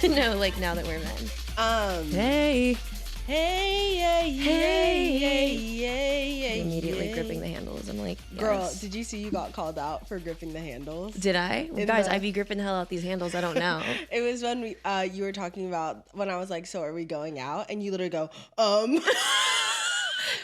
No, like now that we're men. Hey. Immediately gripping the handles. I'm like, yes. Girl, did you see you got called out for gripping the handles? Did I? Well, guys, I be gripping the hell out these handles. I don't know. It was when you were talking about when I was like, so are we going out? And you literally go,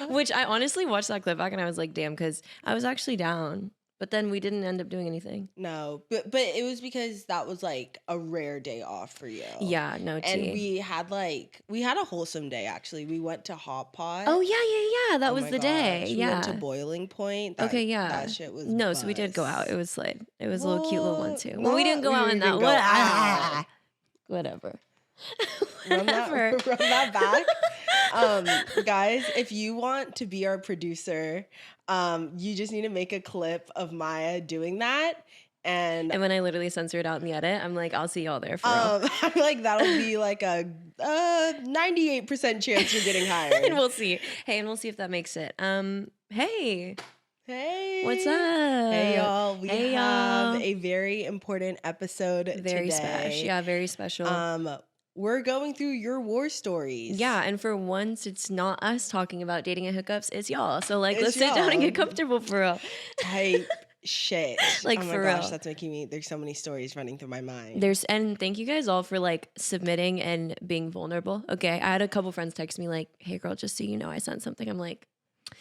Which I honestly watched that clip back and I was like, damn, because I was actually down. But then we didn't end up doing anything. No, but it was because that was like a rare day off for you. Yeah, no tea. And we had a wholesome day actually. We went to Hot Pot. Oh yeah. That was the day. We went to Boiling Point. That shit was so we did go out. It was lit. It was a little cute little one too. Well, we didn't go We out in didn't that. go Whatever. Run that back. Guys, if you want to be our producer, you just need to make a clip of Maya doing that. And when I literally censor it out in the edit, I'm like, I'll see y'all there for real. I'm like, that'll be like a 98% chance you're getting hired. And we'll see. Hey, and we'll see if that makes it. Hey. What's up? Hey, y'all. We have a very important episode very today. Special. Yeah, very special. We're going through your war stories. Yeah, and for once, it's not us talking about dating and hookups. It's y'all. So, like, let's y'all. sit down and get comfortable for real. Type shit. Like, oh my for gosh, real. That's making me, there's so many stories running through my mind. And thank you guys all for, like, submitting and being vulnerable. Okay, I had a couple friends text me, like, hey, girl, just so you know, I sent something. I'm like,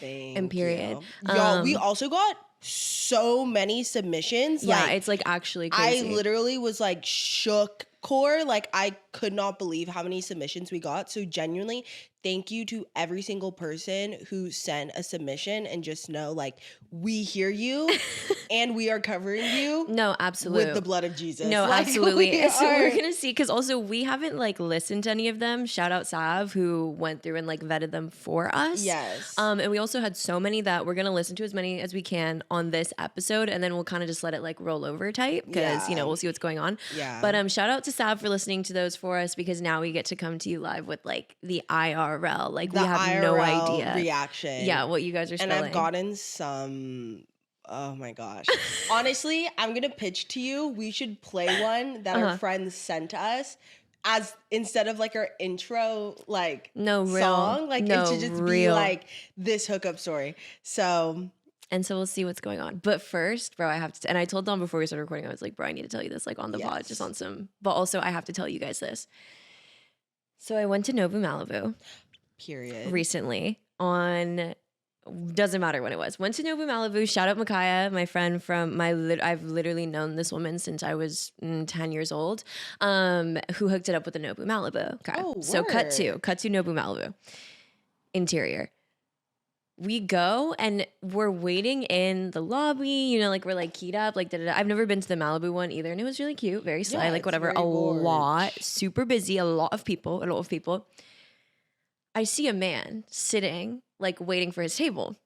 Thank period. you. Y'all, we also got so many submissions. Yeah, like, it's, like, actually crazy. I literally was, like, shook core. Like, I could not believe how many submissions we got. So genuinely, thank you to every single person who sent a submission, and just know, like, we hear you and we are covering you. No, absolutely. With the blood of Jesus. No, like, absolutely. So we're going to see, because also we haven't, like, listened to any of them. Shout out Sav, who went through and, like, vetted them for us. Yes. And we also had so many that we're going to listen to as many as we can on this episode, and then we'll kind of just let it, like, roll over type, because, you know, we'll see what's going on. Yeah. But shout out to Sav for listening to those for us, because now we get to come to you live with, like, the IRL. Like, we have IRL no idea. reaction. Yeah, what you guys are spelling. And I've gotten some... Oh my gosh. Honestly, I'm going to pitch to you. We should play one that our friends sent us as instead of like our intro, like song. Like it should just be like this hookup story. So. And so we'll see what's going on. But first, bro, I have to, and I told Dom before we started recording, I was like, bro, I need to tell you this like on the pod, just on some, but also I have to tell you guys this. So I went to Malibu. Period. Recently on... Doesn't matter when it was. Went to Malibu. Shout out Micaiah, my friend from I've literally known this woman since I was 10 years old, who hooked it up with the Malibu. Okay. Oh, so cut to Malibu. Interior. We go and we're waiting in the lobby, you know, like we're like keyed up, like da-da-da. I've never been to the Malibu one either, and it was really cute, very sly, like whatever. A lot, super busy, a lot of people. I see a man sitting, like waiting for his table.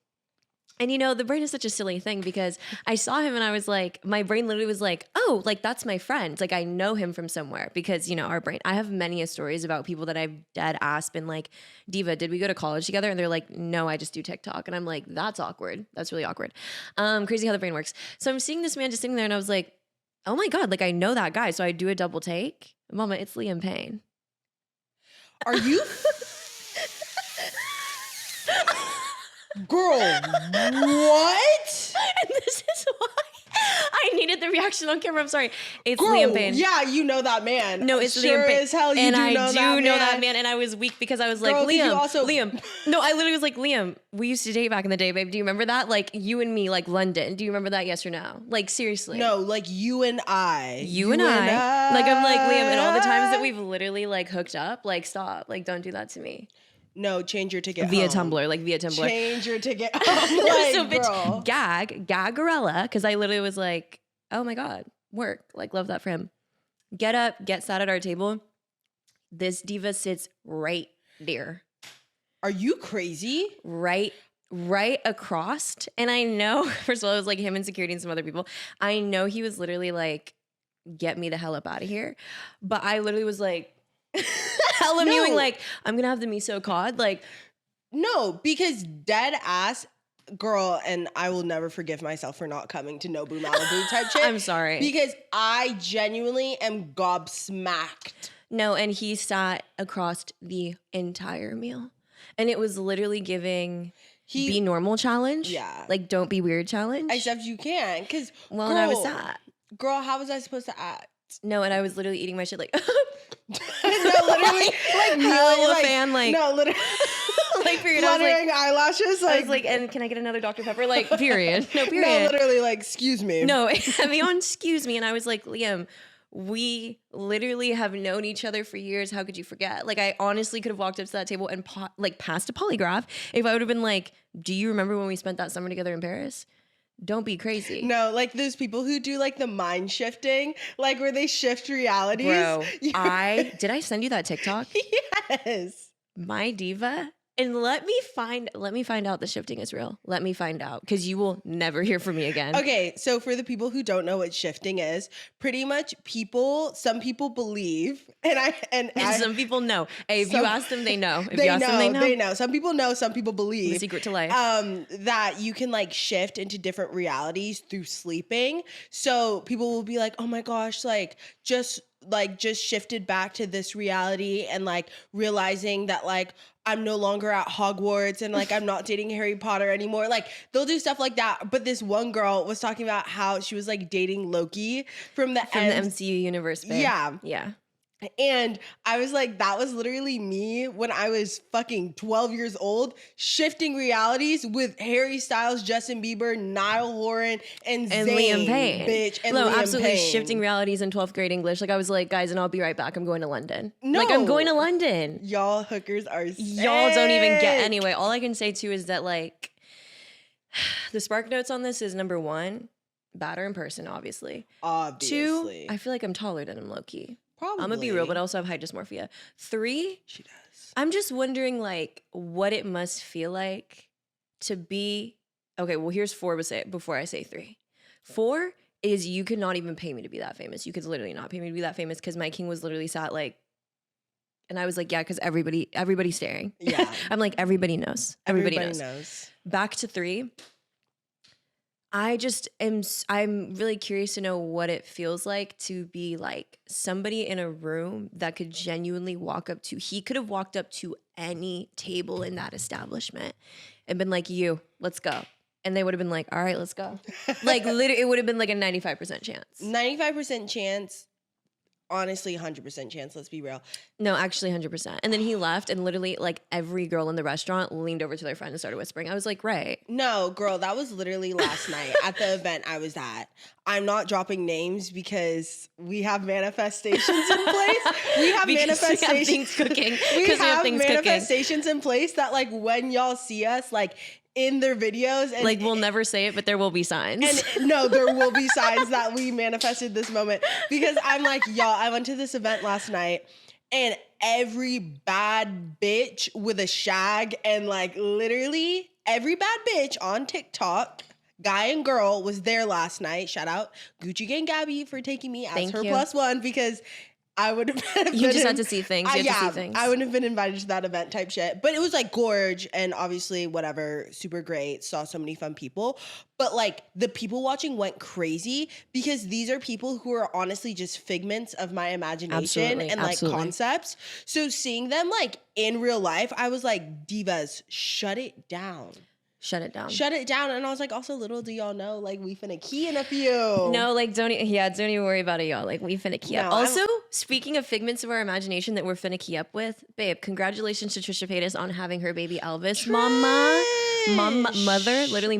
And you know, the brain is such a silly thing, because I saw him and I was like, my brain literally was like, oh, like that's my friend. Like I know him from somewhere, because you know, our brain, I have many stories about people that I've dead ass been like, Diva, did we go to college together? And they're like, no, I just do TikTok. And I'm like, that's awkward. That's really awkward. Crazy how the brain works. So I'm seeing this man just sitting there and I was like, oh my God, like I know that guy. So I do a double take. Mama, it's Liam Payne. Are you... Girl, what? And this is why I needed the reaction on camera. I'm sorry. It's Girl, Liam Payne. Yeah, you know that man. No, it's sure Liam Payne. As hell you and do I know do that know man. that man. And I was weak because I was like, Girl, Liam. No, I literally was like, Liam, we used to date back in the day, babe. Do you remember that? Like you and me, like London. Do you remember that? Yes or no? Like seriously. No, like you and I. You and I. Like I'm like, Liam, and all the times that we've literally like hooked up, like stop. Like don't do that to me. No, change your ticket via home. Tumblr, like via Tumblr. Change your ticket home. Like, so bitch, girl. gagarella, because I literally was like, oh my God, work. Like love that for him. Get up, get sat at our table. This diva sits right there. Are you crazy? Right across. And I know, first of all, it was like him and security and some other people. I know he was literally like, get me the hell up out of here. But I literally was like, hella mewing, like, I'm gonna have the miso cod. Like, no, because dead ass girl, and I will never forgive myself for not coming to Nobu Malibu type shit. I'm sorry. Because I genuinely am gobsmacked. No, and he sat across the entire meal. And it was literally giving be normal challenge. Yeah. Like, don't be weird challenge. Except you can't. Because, well, and I was sad. Girl, how was I supposed to act? No, and I was literally eating my shit like... no, literally. like, hella fan, like... No, literally. like, period. Fluttering eyelashes. I was like, and can I get another Dr. Pepper? Like, period. No, period. No, literally, like, excuse me. No, I mean, on excuse me. And I was like, Liam, we literally have known each other for years. How could you forget? Like, I honestly could have walked up to that table and passed a polygraph if I would have been like, do you remember when we spent that summer together in Paris? Don't be crazy. No, like those people who do like the mind shifting, like where they shift realities. Bro, did I send you that TikTok? Yes. My diva. And let me find out the shifting is real. Let me find out, because you will never hear from me again. Okay, so for the people who don't know what shifting is, pretty much some people believe, and some people know. Hey, if you ask them, they know. If they you ask them, they know. They know. Some people know. Some people believe. The secret to life. That you can like shift into different realities through sleeping. So people will be like, "Oh my gosh, just shifted back to this reality," and like realizing that like I'm no longer at Hogwarts and like I'm not dating Harry Potter anymore. Like they'll do stuff like that. But this one girl was talking about how she was like dating Loki from the MCU universe. Babe. Yeah. And I was like, that was literally me when I was fucking 12 years old, shifting realities with Harry Styles, Justin Bieber, Niall Horan, and Zayn, Liam Payne. Bitch. And no, Liam absolutely Payne. Shifting realities in 12th grade English. Like I was like, guys, and I'll be right back. I'm going to London. No. Like I'm going to London. Y'all hookers are sick. Y'all don't even get anyway. All I can say too is that like the spark notes on this is number 1, batter in person, obviously. 2, I feel like I'm taller than him, low-key. Probably. I'm gonna be real, but I also have height dysmorphia. 3, she does. I'm just wondering like what it must feel like to be okay. Well, here's 4 before I say 3. 4 is you could not even pay me to be that famous. You could literally not pay me to be that famous because my king was literally sat like, and I was like, yeah, because everybody's staring. Yeah, I'm like everybody knows. Everybody knows. Back to 3. I'm really curious to know what it feels like to be like somebody in a room that could genuinely he could have walked up to any table in that establishment and been like, let's go. And they would have been like, all right, let's go. Like literally, it would have been like a 95% chance. 95% chance. Honestly, 100% chance, let's be real. No, actually 100%. And then he left and literally like every girl in the restaurant leaned over to their friend and started whispering. I was like, right. No, girl, that was literally last night at the event I was at. I'm not dropping names because we have manifestations in place. We have manifestations cooking. We have manifestations in place that like when y'all see us like in their videos and like we'll never say it, but there will be signs. And no, there will be signs that we manifested this moment because I'm like, y'all, I went to this event last night and every bad bitch with a shag and like literally every bad bitch on TikTok, guy and girl, was there last night. Shout out Gucci Gang Gabby for taking me as her +1 because I would have you just had to see things. You had to see things. I wouldn't have been invited to that event type shit. But it was like gorge and obviously whatever, super great. Saw so many fun people. But like the people watching went crazy because these are people who are honestly just figments of my imagination and like concepts. So seeing them like in real life, I was like, divas, shut it down. Shut it down. Shut it down. And I was like, also, little do y'all know, like, we finna key in a few. No, like, don't even worry about it, y'all. Like, we finna key up. Also, speaking of figments of our imagination that we're finna key up with, babe, congratulations to Trisha Paytas on having her baby Elvis.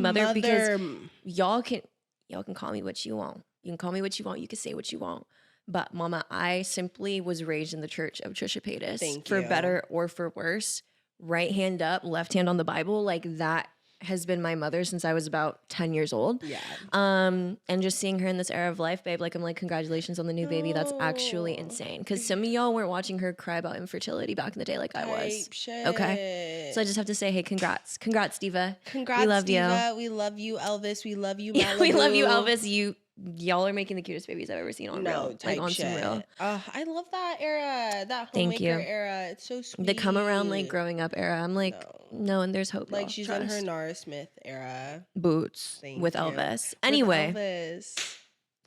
Mother, because y'all can call me what you want. You can call me what you want. You can say what you want. But mama, I simply was raised in the church of Trisha Paytas. For better or for worse. Right hand up, left hand on the Bible. Like, that has been my mother since I was about 10 years old. Yeah. And just seeing her in this era of life, babe, like I'm like, congratulations on the new baby. That's actually insane. Because some of y'all weren't watching her cry about infertility back in the day like I was. Shit. Okay. So I just have to say, hey, congrats. Congrats, Diva. Congrats, we love Diva. you. We love you, Elvis. We love you, Malibu. Yeah, we love you, Elvis. Y'all are making the cutest babies I've ever seen on real. Like on shit. some real. I love that era, that homemaker era. It's so sweet. The come around like growing up era. I'm like, no, and there's hope. Like she's in her Nara Smith era. Boots with Elvis. Anyway. With Elvis.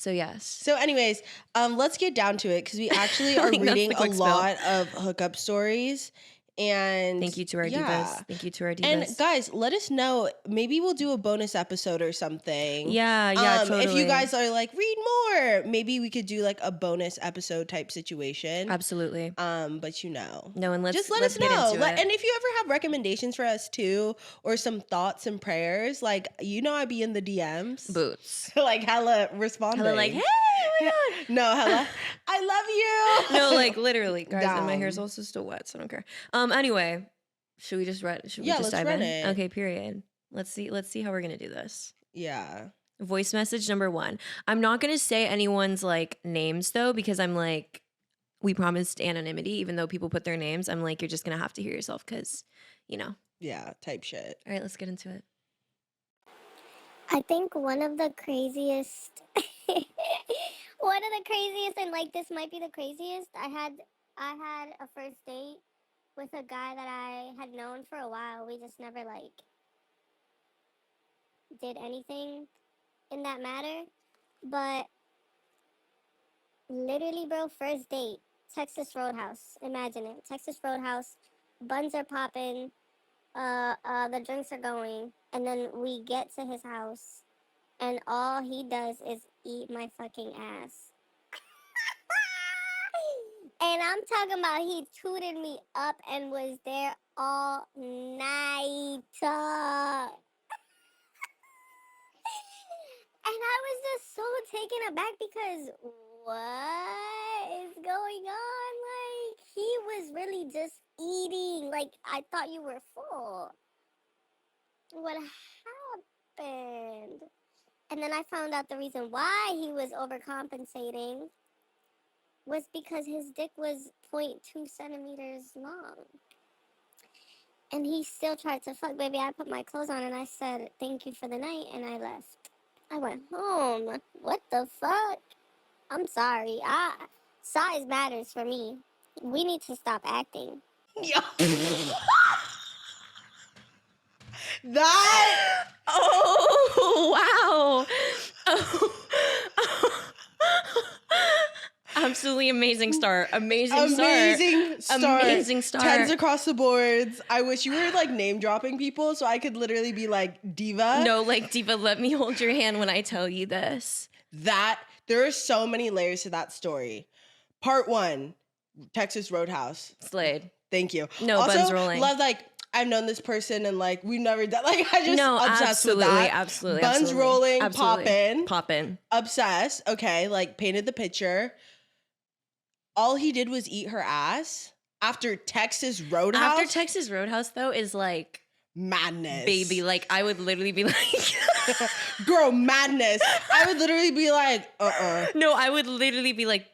So yes. So anyways, let's get down to it because we actually are Like, that's reading the a quick spill. lot of hookup stories. And Thank you to our divas. Thank you to our divas. And guys, let us know. Maybe we'll do a bonus episode or something. Yeah, totally. If you guys are like, read more, maybe we could do like a bonus episode type situation. Absolutely. But No, and just let us get know. into it. And if you ever have recommendations for us too, or some thoughts and prayers, like I'd be in the DMs, Boots. like hella responding, Hella like, hey, oh my God. no, hella, I love you. No, like literally, guys. And my Down. hair's also still wet, so I don't care. Anyway, should we just let's dive run in? it. Okay, period. Let's see how we're gonna do this. Yeah. Voice message number 1. I'm not gonna say anyone's like names though, because I'm like, we promised anonymity, even though people put their names. I'm like, you're just gonna have to hear yourself because, Yeah, type shit. All right, let's get into it. I think one of the craziest, and like this might be the craziest. I had a first date with a guy that I had known for a while. We just never like did anything in that matter. But literally, bro, first date, Texas Roadhouse. Imagine it, Texas Roadhouse. Buns are popping. The drinks are going, and then we get to his house, and all he does is eat my fucking ass. And I'm talking about he tooted me up and was there all night. And I was just so taken aback because what is going on? Like, he was really just eating. Like, I thought you were full. What happened? And then I found out the reason why he was overcompensating was because his dick was 0.2 centimeters long. And he still tried to fuck. Baby, I put my clothes on and I said, thank you for the night, and I left. I went home. What the fuck? I'm sorry. Size matters for me. We need to stop acting. Yeah. That. Oh, wow. Absolutely amazing start. Amazing start. Tens across the boards. I wish you were like name dropping people so I could literally be like, diva. No, like, diva, let me hold your hand when I tell you this. There are so many layers to that story. Part 1, Texas Roadhouse. Slayed. Thank you. No, also, buns rolling. Love, like, I've known this person and like we've never done, like, I just obsessed with that. Absolutely. Buns rolling, poppin'. Obsessed. Okay, like painted the picture. All he did was eat her ass after Texas Roadhouse. After Texas Roadhouse, though, is like madness. Baby, like, I would literally be like... Girl, madness. I would literally be like, No, I would literally be like,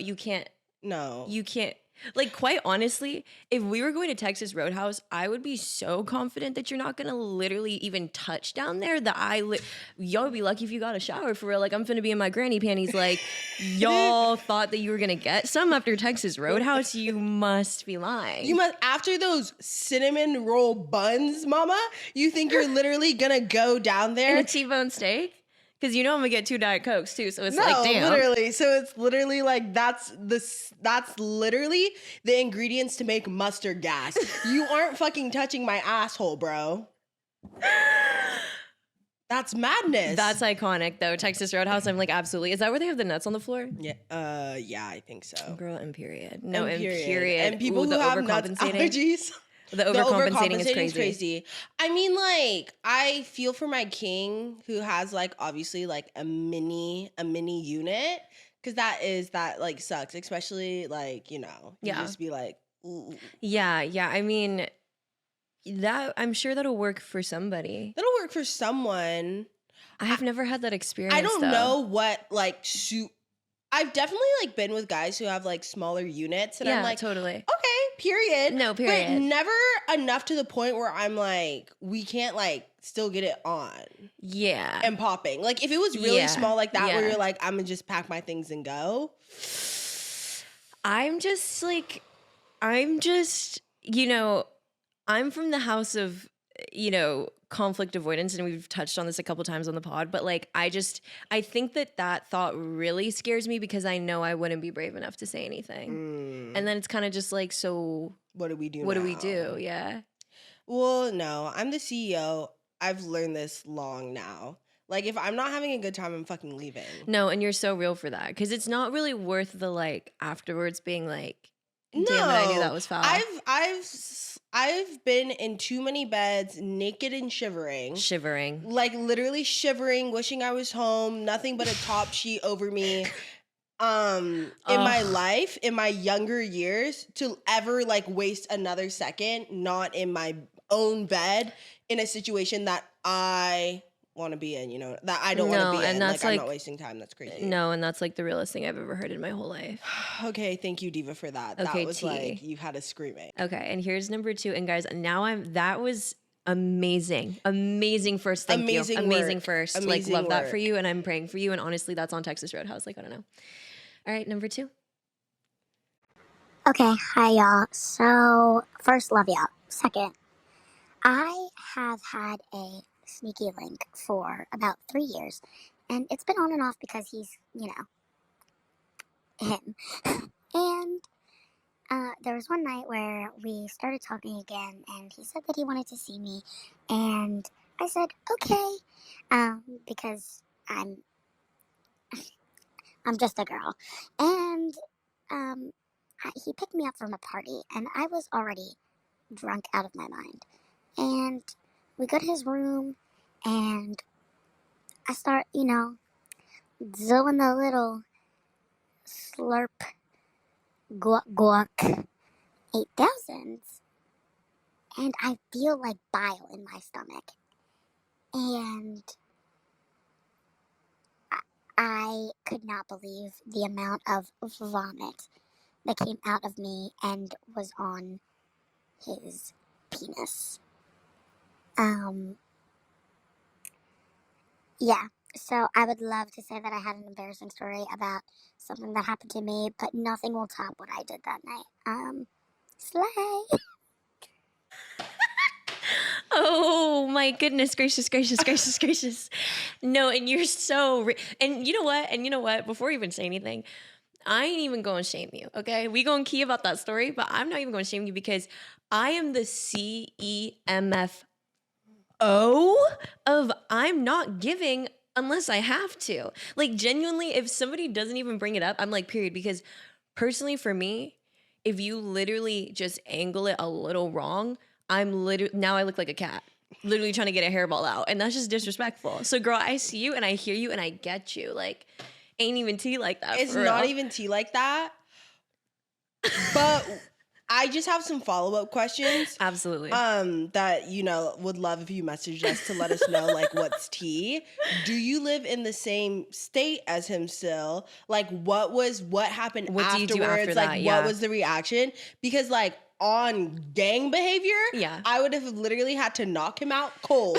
you can't. No. You can't. Like, quite honestly, if we were going to Texas Roadhouse, I would be so confident that you're not going to literally even touch down there that y'all would be lucky if you got a shower for real. Like, I'm finna be in my granny panties. Like, y'all thought that you were going to get some after Texas Roadhouse. You must be lying. You must, after those cinnamon roll buns, mama, you think you're literally going to go down there? And a T-bone steak? Because I'm gonna get 2 Diet Cokes too, so it's no, like, damn. Literally. So it's literally like that's literally the ingredients to make mustard gas. You aren't fucking touching my asshole, bro. That's madness. That's iconic though. Texas Roadhouse, I'm like, absolutely. Is that where they have the nuts on the floor? Yeah. Yeah, I think so. Girl, and period. No, and period. period. And people who have nuts allergies. The overcompensating is crazy. I mean, like, I feel for my king who has like obviously like a mini unit, because that like sucks, especially like, you just be like, ooh. Yeah. I mean, that I'm sure that'll work for somebody. That'll work for someone. I've never had that experience. I don't know what like I've definitely like been with guys who have like smaller units, and I'm like, totally. Okay, period. No, period. But never enough to the point where I'm like, we can't like still get it on. Yeah. And popping. Like if it was really small like that, where you're like, I'm gonna just pack my things and go. I'm from the house of, conflict avoidance, and we've touched on this a couple times on the pod, but like I think that thought really scares me because I know I wouldn't be brave enough to say anything. And then it's kind of just like, so what do we do what now? do we do? Yeah. Well, no, I'm the CEO. I've learned this long now. Like, if I'm not having a good time, I'm fucking leaving. No, and you're so real for that because it's not really worth the like afterwards being like, damn it, I knew that was foul. I've been in too many beds, naked and shivering, like literally shivering, wishing I was home, nothing but a top sheet over me. In my life, in my younger years, to ever like waste another second not in my own bed in a situation that I want to be in, that I don't want to be in. Like, I'm not wasting time. That's crazy. No, and that's like the realest thing I've ever heard in my whole life. Okay, thank you, Diva, for that. Okay, that was like, you had us screaming. Okay, and here's number 2. And guys, that was amazing. Amazing first. Thank you. Amazing first. Amazing love work. That for you. And I'm praying for you. And honestly, that's on Texas Roadhouse. Like, I don't know. All right, number 2. Okay, hi y'all. So, first, love y'all. Second, I have had a sneaky link for about 3 years, and it's been on and off because he's, him. And there was one night where we started talking again, and he said that he wanted to see me, and I said, okay, because I'm just a girl. And he picked me up from a party, and I was already drunk out of my mind. And we go to his room, and I start, doing the little slurp, guac guac 8000s. And I feel like bile in my stomach. And I could not believe the amount of vomit that came out of me and was on his penis. Yeah, so I would love to say that I had an embarrassing story about something that happened to me, but nothing will top what I did that night. Slay! Oh my goodness gracious. No, and you're so and you know what? Before we even say anything, I ain't even going to shame you, okay? We going to key about that story, but I'm not even going to shame you because I am the CEMFO of I'm not giving unless I have to. Like, genuinely, if somebody doesn't even bring it up, I'm like, period. Because personally, for me, if you literally just angle it a little wrong, now I look like a cat, literally trying to get a hairball out. And that's just disrespectful. So, girl, I see you and I hear you and I get you. Like, ain't even tea like that. It's not even tea like that. But I just have some follow-up questions. Absolutely. That, would love if you messaged us to let us know, like, what's tea. Do you live in the same state as him still? Like, what happened afterwards? Do you do after that? Like, what was the reaction? Because, like, on gang behavior, I would have literally had to knock him out cold,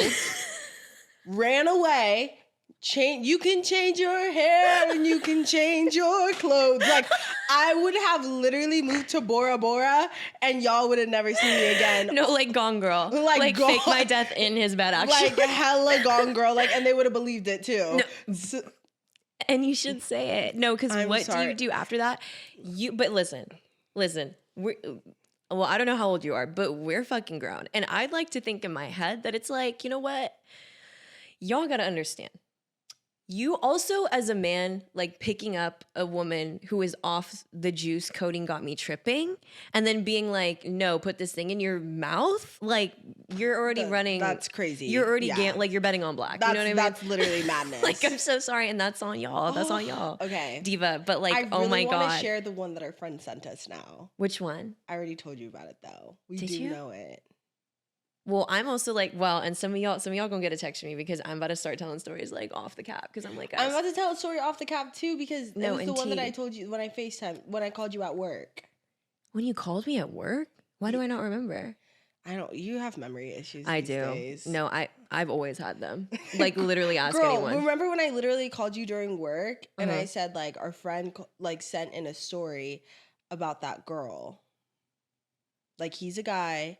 ran away. You can change your hair and you can change your clothes. Like, I would have literally moved to Bora Bora and y'all would have never seen me again. No, like Gone Girl. Like fake my death in his bed, actually. Like hella Gone Girl. Like, and they would have believed it too. No. And you should say it. No, because what do you do after that? But listen. Well, I don't know how old you are, but we're fucking grown. And I'd like to think in my head that it's like, you know what? Y'all gotta understand. You also, as a man, like picking up a woman who is off the juice, codeine got me tripping, and then being like, no, put this thing in your mouth. Like, you're already running. That's crazy. You're already, like, you're betting on black. You know what I mean? That's literally madness. Like, I'm so sorry. And that's on y'all. That's on y'all. Okay. Diva. But like, oh my God. I want to share the one that our friend sent us now. Which one? I already told you about it, though. Did you know it. Well, I'm also like, and some of y'all gonna get a text from me because I'm about to start telling stories like off the cap because I'm like, guys. I'm about to tell a story off the cap too because it was the one that I told you when I called you at work. When you called me at work? Why do I not remember? You have memory issues. I do. Days. No, I've always had them. Like, literally ask anyone. Remember when I literally called you during work and I said like our friend like sent in a story about that girl. Like, he's a guy.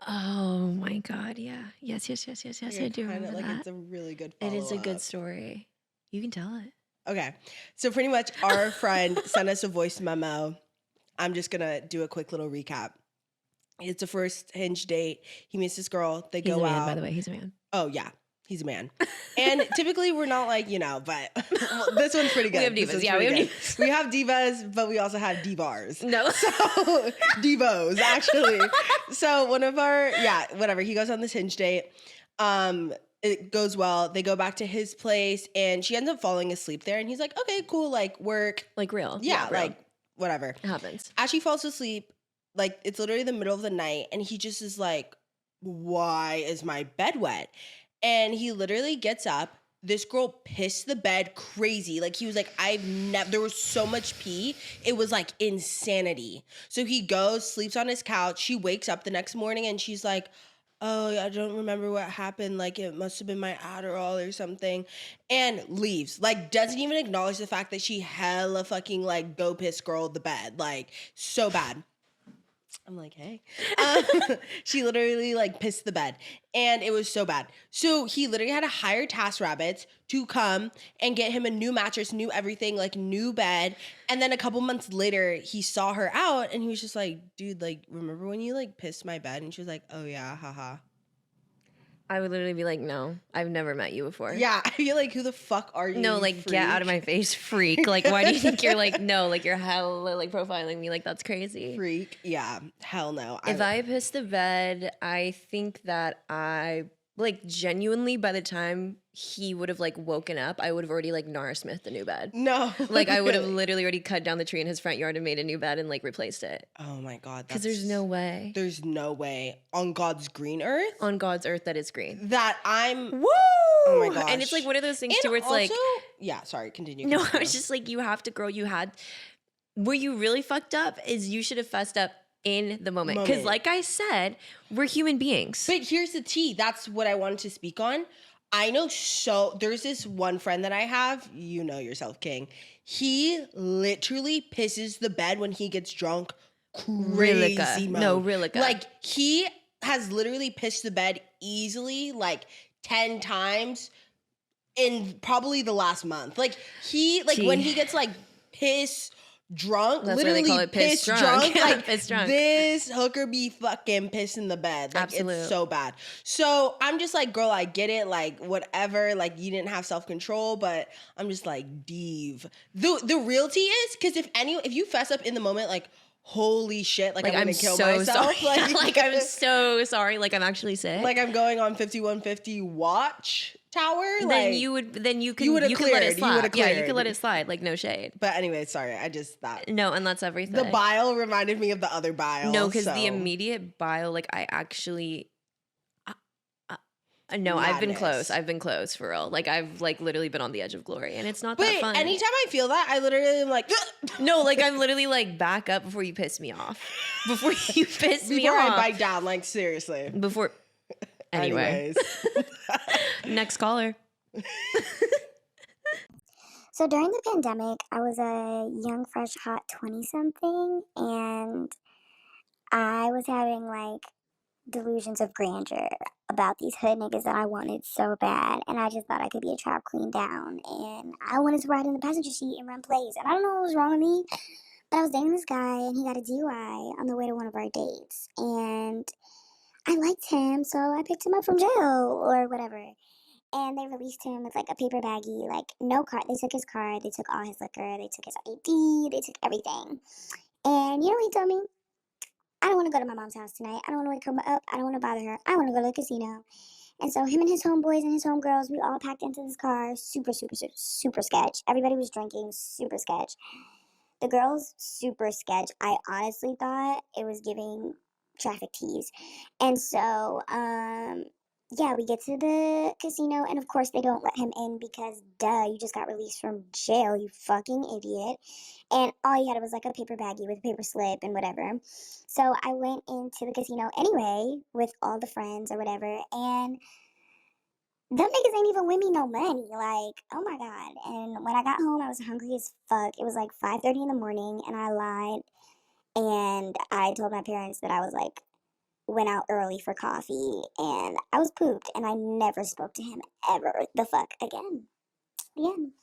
Oh my God. Yeah. Yes. Like, I do remember like that. it's a really good It is a follow-up. good story. You can tell it. Okay. So pretty much our friend sent us a voice memo. I'm just going to do a quick little recap. It's a first Hinge date. He meets this girl. They He's go a man, out. by the way. He's a man. Oh, yeah. He's a man. And typically we're not like, but well, this one's pretty good. We have divas. Yeah, we have divas. We have divas, but we also have divars. No. So, divos, actually. So one of our, whatever. He goes on this Hinge date. It goes well. They go back to his place and she ends up falling asleep there. And he's like, okay, cool. Like work. Like real. Yeah, real. like whatever. It happens. As she falls asleep, like it's literally the middle of the night. And he just is like, why is my bed wet? And he literally gets up. This girl pissed the bed crazy. Like he was like, there was so much pee. It was like insanity. So he goes, sleeps on his couch. She wakes up the next morning and she's like, oh, I don't remember what happened. Like it must have been my Adderall or something. And leaves. Like doesn't even acknowledge the fact that she hella fucking like go piss girl the bed. Like so bad. I'm like, hey. She literally like pissed the bed and it was so bad. So he literally had to hire TaskRabbits to come and get him a new mattress, new everything, like new bed. And then a couple months later, he saw her out and he was just like, dude, like, remember when you like pissed my bed? And she was like, oh yeah, haha. I would literally be like, no, I've never met you before. Yeah, I feel like, who the fuck are you? No, like, freak? get out of my face, freak. Like, why do you think you're like, no, like, you're hella, like, profiling me? Like, that's crazy. Freak, yeah, hell no. If I pissed the bed, I think that I, like, genuinely, by the time he would have, like, woken up, I would have already, like, Nara Smith the new bed. No. Like, I would have literally already cut down the tree in his front yard and made a new bed and, like, replaced it. Oh, my God. Because there's no way. There's no way on God's green earth. On God's earth that is green. That I'm... Woo! Oh, my gosh. And it's, like, one of those things, and too, where it's, also, like... Yeah, sorry, continue. No, I was just, like, you have to, girl, you had... Where you really fucked up is you should have fessed up in the moment. Because, like I said, we're human beings. But here's the tea. That's what I wanted to speak on. I know there's this one friend that I have, you know yourself, King. He literally pisses the bed when he gets drunk. Crazy mode. No, really good. Like, he has literally pissed the bed easily, like, 10 times in probably the last month. Like, when he gets, like, piss drunk, that's literally why they call it piss drunk. Like, piss drunk. This hooker be fucking pissing the bed. Like, Absolute. It's so bad. So I'm just like, girl, I get it. Like, whatever. Like, you didn't have self-control, but I'm just like, div. The realty is, because if you fess up in the moment, like, holy shit, like I'm gonna kill so myself. Sorry. Like I'm so sorry. Like I'm actually sick. Like I'm going on 5150 watch tower. Then like, you could let it cleared. slide. Yeah, you could let it slide. Like no shade. But anyway, sorry, I just thought. No, and that's everything. The bile reminded me of the other bile. No, because the immediate bile, like I actually. No, I've been close for real. Like I've like literally been on the edge of glory, and it's not that fun. But anytime I feel that, I literally am like, no, like I'm literally like back up before you piss me off. Before you piss me off. Before I bite down, like seriously. Before. Anyway. Next caller. So during the pandemic, I was a young, fresh, hot 20-something, and I was having like delusions of grandeur about these hood niggas that I wanted so bad, and I just thought I could be a trap queen down, and I wanted to ride in the passenger seat and run plays, and I don't know what was wrong with me, but I was dating this guy, and he got a DUI on the way to one of our dates, and I liked him, so I picked him up from jail or whatever, and they released him with like a paper baggie, like no card. They took his card, they took all his liquor, they took his ID, they took everything, and you know what he told me? I don't want to go to my mom's house tonight. I don't want to wake her up. I don't want to bother her. I want to go to the casino. And so him and his homeboys and his homegirls, we all packed into this car. Super sketch. Everybody was drinking. Super sketch. The girls, super sketch. I honestly thought it was giving traffic tease. And so, yeah, we get to the casino, and of course they don't let him in because, duh, you just got released from jail, you fucking idiot. And all he had was like a paper baggie with a paper slip and whatever. So I went into the casino anyway with all the friends or whatever, and them niggas ain't even with me no money. Like, oh my God. And when I got home, I was hungry as fuck. It was like 5:30 in the morning, and I lied. And I told my parents that I was like went out early for coffee, and I was pooped, and I never spoke to him ever the fuck again. Again.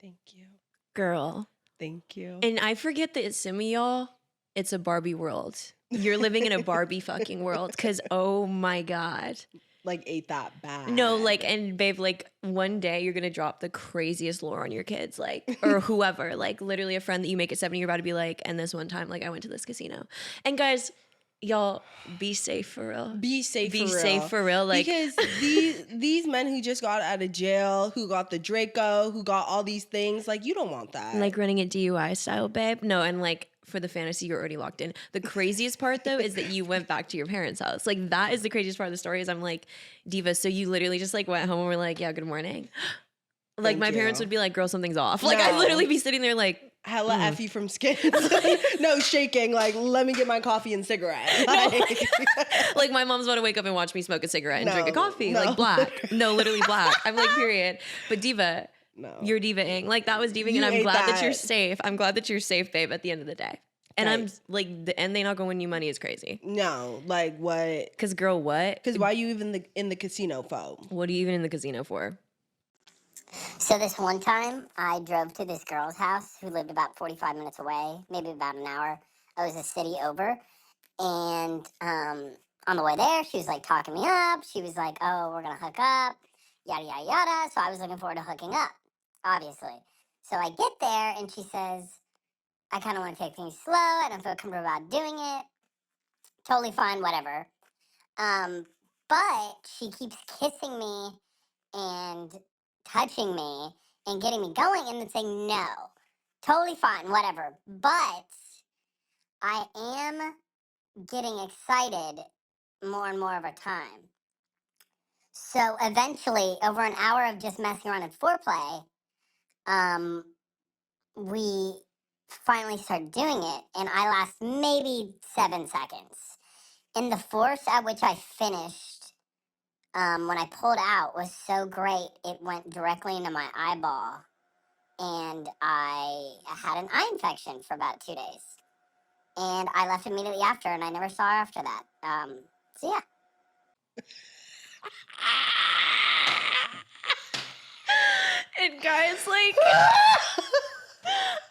Thank you. Girl. Thank you. And I forget that some of y'all, it's a Barbie world. You're living in a Barbie fucking world because, oh my God. Like, ate that bad. No, like, and babe, like, one day you're going to drop the craziest lore on your kids, like, or whoever, like, literally a friend that you make at 7, you're about to be like, and this one time, like, I went to this casino. And guys, y'all, be safe for real. Be safe for real. Like, because these men who just got out of jail, who got the Draco, who got all these things, like, you don't want that. like running it DUI style, babe. No, and like, for the fantasy, you're already locked in. The craziest part, though, is that you went back to your parents' house. Like, that is the craziest part of the story is I'm like, Diva, so you literally just, like, went home and were like, yeah, good morning. Like, my parents would be like, girl, something's off. Like, I'd literally be sitting there like, hella Effie from Skins. No, shaking, like, let me get my coffee and cigarette. Like, my mom's about to wake up and watch me smoke a cigarette and drink a coffee. Like, black. No, literally black. I'm like, period. But Diva, you're divaing. Like, that was divaing, and I'm glad that you're safe. I'm glad that you're safe, babe, at the end of the day. And I'm like, the end they not gonna win you money is crazy. No, like, what? Because, girl, what? Because why are you even in the casino for? What are you even in the casino for? So this one time, I drove to this girl's house who lived about 45 minutes away, maybe about an hour. I was a city over. And on the way there, she was, like, talking me up. She was like, oh, we're going to hook up, yada, yada, yada. So I was looking forward to hooking up, obviously. So I get there, and she says, I kind of want to take things slow. I don't feel comfortable about doing it. Totally fine, whatever. But she keeps kissing me and touching me and getting me going and then saying no. Totally fine, whatever. But I am getting excited more and more over time. So eventually, over an hour of just messing around and foreplay, we finally started doing it, and I last maybe 7 seconds. And the force at which I finished when I pulled out was so great, it went directly into my eyeball, and I had an eye infection for about 2 days. And I left immediately after, and I never saw her after that. So yeah. And guys, like,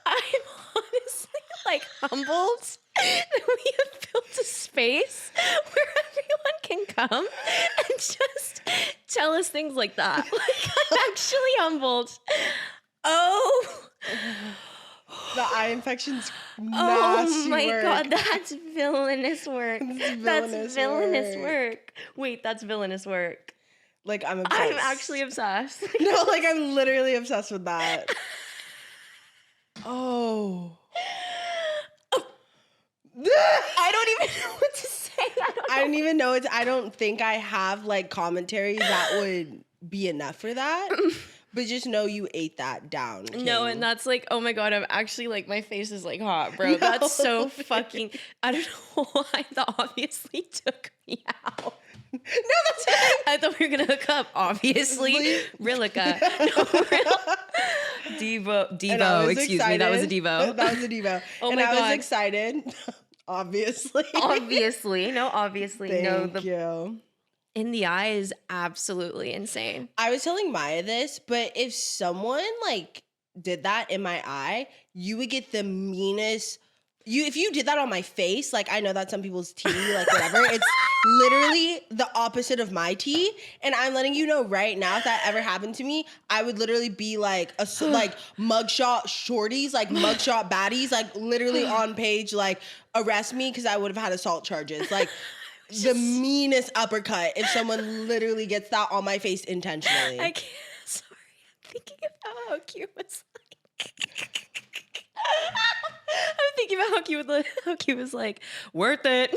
I'm honestly, like, humbled that we have built a space where everyone can come and just tell us things like that. Like, I'm actually humbled. Oh. The eye infection's nasty Oh my work. God, that's villainous work. That's villainous work. Wait, that's villainous work. Like, I'm obsessed. I'm actually obsessed. No, like, I'm literally obsessed with that. Oh. I don't even know what to say. I don't even know. I don't think I have, like, commentary that would be enough for that. But just know you ate that down, King. No, and that's like, oh my God, I'm actually like, my face is like hot, bro. No. That's so fucking, I don't know why that obviously took me out. No, that's right. I thought we were going to hook up, obviously. Rilica. No, Devo, excuse me, that was a Devo. That was a Devo. Oh and my God. I was excited, obviously. Obviously. Thank you. In the eye is absolutely insane. I was telling Maya this, but if someone, like, did that in my eye, you would get the meanest. If you did that on my face, like, I know that's some people's tea, like, whatever. It's literally the opposite of my tea. And I'm letting you know right now, if that ever happened to me, I would literally be like like mugshot shorties, like mugshot baddies, like literally on page, like, arrest me because I would have had assault charges. Like, the meanest uppercut if someone literally gets that on my face intentionally. I can't. Sorry, I'm thinking about how cute was like. I'm thinking about how cute was like, worth it.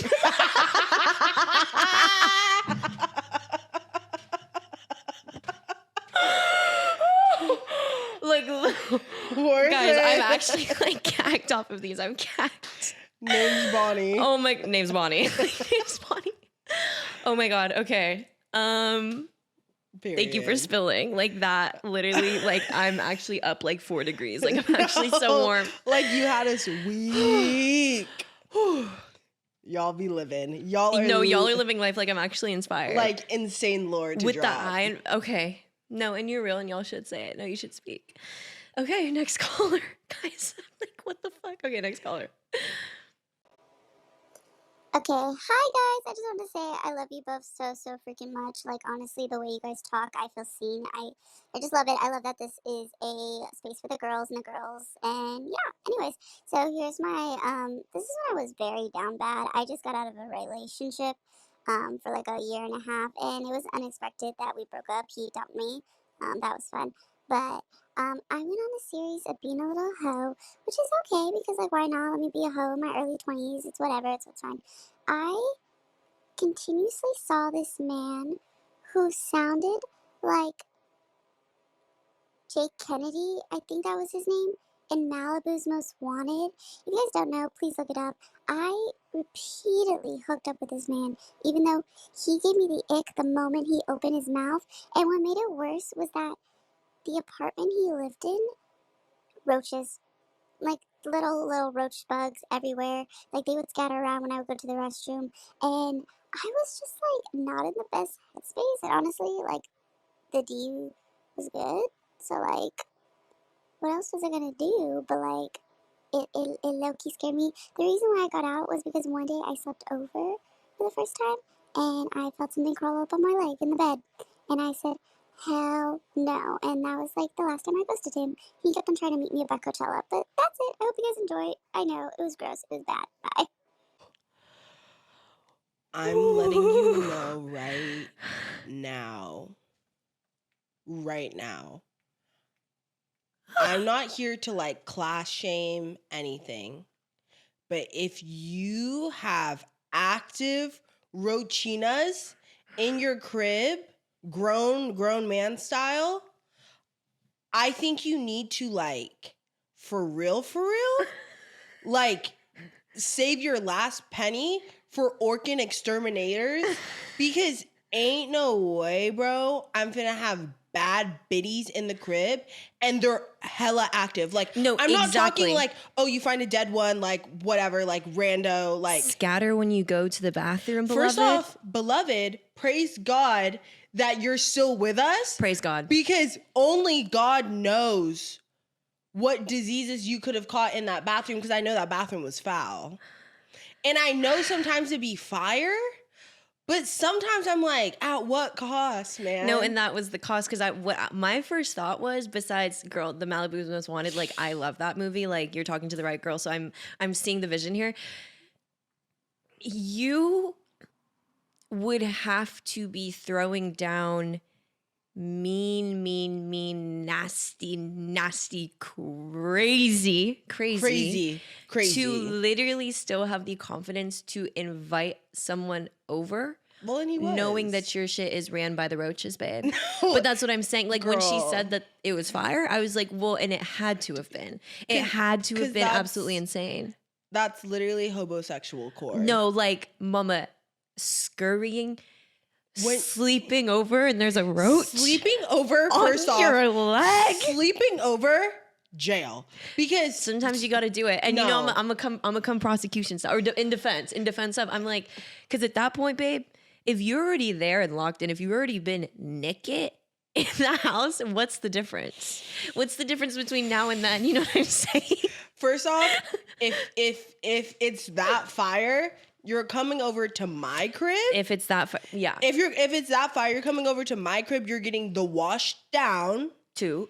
Like, guys, I'm actually like gagged off of these. I'm gagged. Name's Bonnie. Oh my, name's Bonnie. Name's Bonnie. Oh my God. Okay. Period. Thank you for spilling. Like that, literally, like I'm actually up like 4 degrees. Like I'm actually so warm. Like you had us weak. Y'all be living. Y'all are y'all are living life like I'm actually inspired. like insane lore to with drop. the eye. Okay. No, and you're real, and y'all should say it. No, you should speak. Okay, next caller. Guys, I'm like, what the fuck? Okay, next caller. Okay, hi guys. I just wanted to say I love you both so freaking much. Like honestly, the way you guys talk, I feel seen. I just love it. I love that this is a space for the girls and the girls. And yeah, anyways, so here's my this is when I was very down bad. I just got out of a relationship for like a year and a half, and it was unexpected that we broke up. He dumped me. That was fun. But I went on a series of being a little hoe, which is okay because like why not? Let me be a hoe in my early 20s. It's whatever. It's fine. I continuously saw this man who sounded like Jake Kennedy, I think that was his name, in Malibu's Most Wanted. If you guys don't know, please look it up. I repeatedly hooked up with this man, even though he gave me the ick the moment he opened his mouth. And what made it worse was that the apartment he lived in, roaches. Like little roach bugs everywhere. Like they would scatter around when I would go to the restroom. And I was just like not in the best headspace. And honestly, like the D was good. So like what else was I gonna do? But like it low-key scared me. The reason why I got out was because one day I slept over for the first time and I felt something crawl up on my leg in the bed. And I said, hell no. And that was like the last time I ghosted him. He kept on trying to meet me at Coachella. But that's it. I hope you guys enjoy it. I know, it was gross. It was bad. Bye. I'm letting you know right now. Right now. I'm not here to like class shame anything. But if you have active roachinas in your crib, grown man style, I think you need to like, for real, like save your last penny for orkin exterminators because ain't no way, bro, I'm finna have bad biddies in the crib and they're hella active. Like, no, I'm not talking like, oh, you find a dead one, like whatever, like rando, like scatter when you go to the bathroom, beloved. First off, beloved, praise God that you're still with us. Praise God. Because only God knows what diseases you could have caught in that bathroom because I know that bathroom was foul. And I know sometimes it'd be fire, but sometimes I'm like, at what cost, man? No, and that was the cost because my first thought was, besides girl, the Malibu's Most Wanted, like I love that movie. Like you're talking to the right girl, so I'm seeing the vision here. You would have to be throwing down mean, nasty, crazy to literally still have the confidence to invite someone over. Well, and he was. Knowing that your shit is ran by the roaches, babe. No, but that's what I'm saying. Like, girl, when she said that it was fire, I was like, well, and it had to have been. It had to have been absolutely insane. That's literally homosexual core. No, like, mama, scurrying, sleeping over, and there's a roach. Sleeping over, first off. Your leg. Sleeping over, jail. Because sometimes you got to do it. And you know, I'm gonna come prosecution style, or in defense of, I'm like, because at that point, babe, if you're already there and locked in, if you've already been naked in the house, what's the difference? What's the difference between now and then? You know what I'm saying? First off, if it's that fire, you're coming over to my crib. If it's that yeah. If it's that fire, you're coming over to my crib, you're getting the wash down. The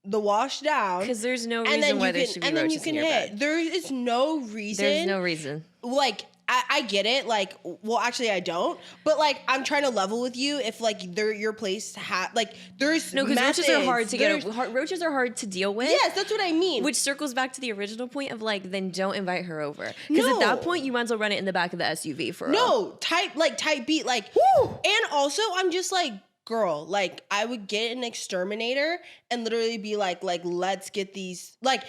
wash down. Because there's no reason why there should be roaches in your bed. There is no reason. There's no reason. Like, I get it. Like, well, actually, I don't. But, like, I'm trying to level with you if, like, your place like, there's no, because roaches are hard to get. Roaches are hard to deal with. Yes, that's what I mean. Which circles back to the original point of, like, then don't invite her over. Because at that point, you might as well run it in the back of the SUV for type beat, like, woo! And also, I'm just like, girl, like, I would get an exterminator and literally be like, let's get these, like,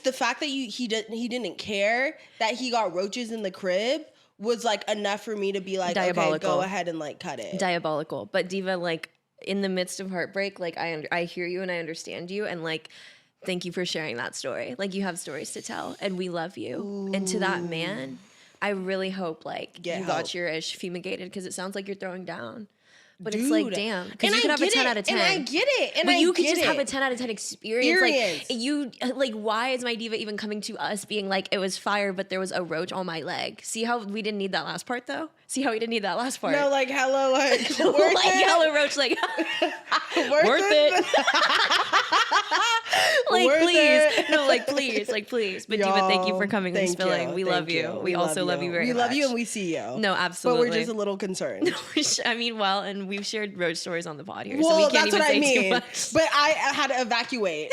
the fact that he didn't care that he got roaches in the crib was like enough for me to be like, okay, go ahead and like cut it. Diabolical. But Diva, like, in the midst of heartbreak, like, I hear you and I understand you, and like, thank you for sharing that story. Like, you have stories to tell and we love you. Ooh. And to that man, I really hope like Get you help. got your ish fumigated because it sounds like you're throwing down. But Dude. it's like, damn, because And you could I have a get 10 it, out of 10. And I get it. And but I you could get just have it. a 10 out of 10 experience. Like why is my diva even coming to us being like, it was fire, but there was a roach on my leg? See how we didn't need that last part though? See how we didn't need that last part? No, like hello, like worth like it. hello roach, like worth it. like Worth please, it. no, like please. But diva, thank you for coming and Thank spilling. you, We thank love you. you. We also love you very much. We love you and we see you. No, absolutely. But we're just a little concerned. I mean, well, and we've shared roach stories on the pod here, Well, so we can't that's even what say I mean. too much. But I had to evacuate.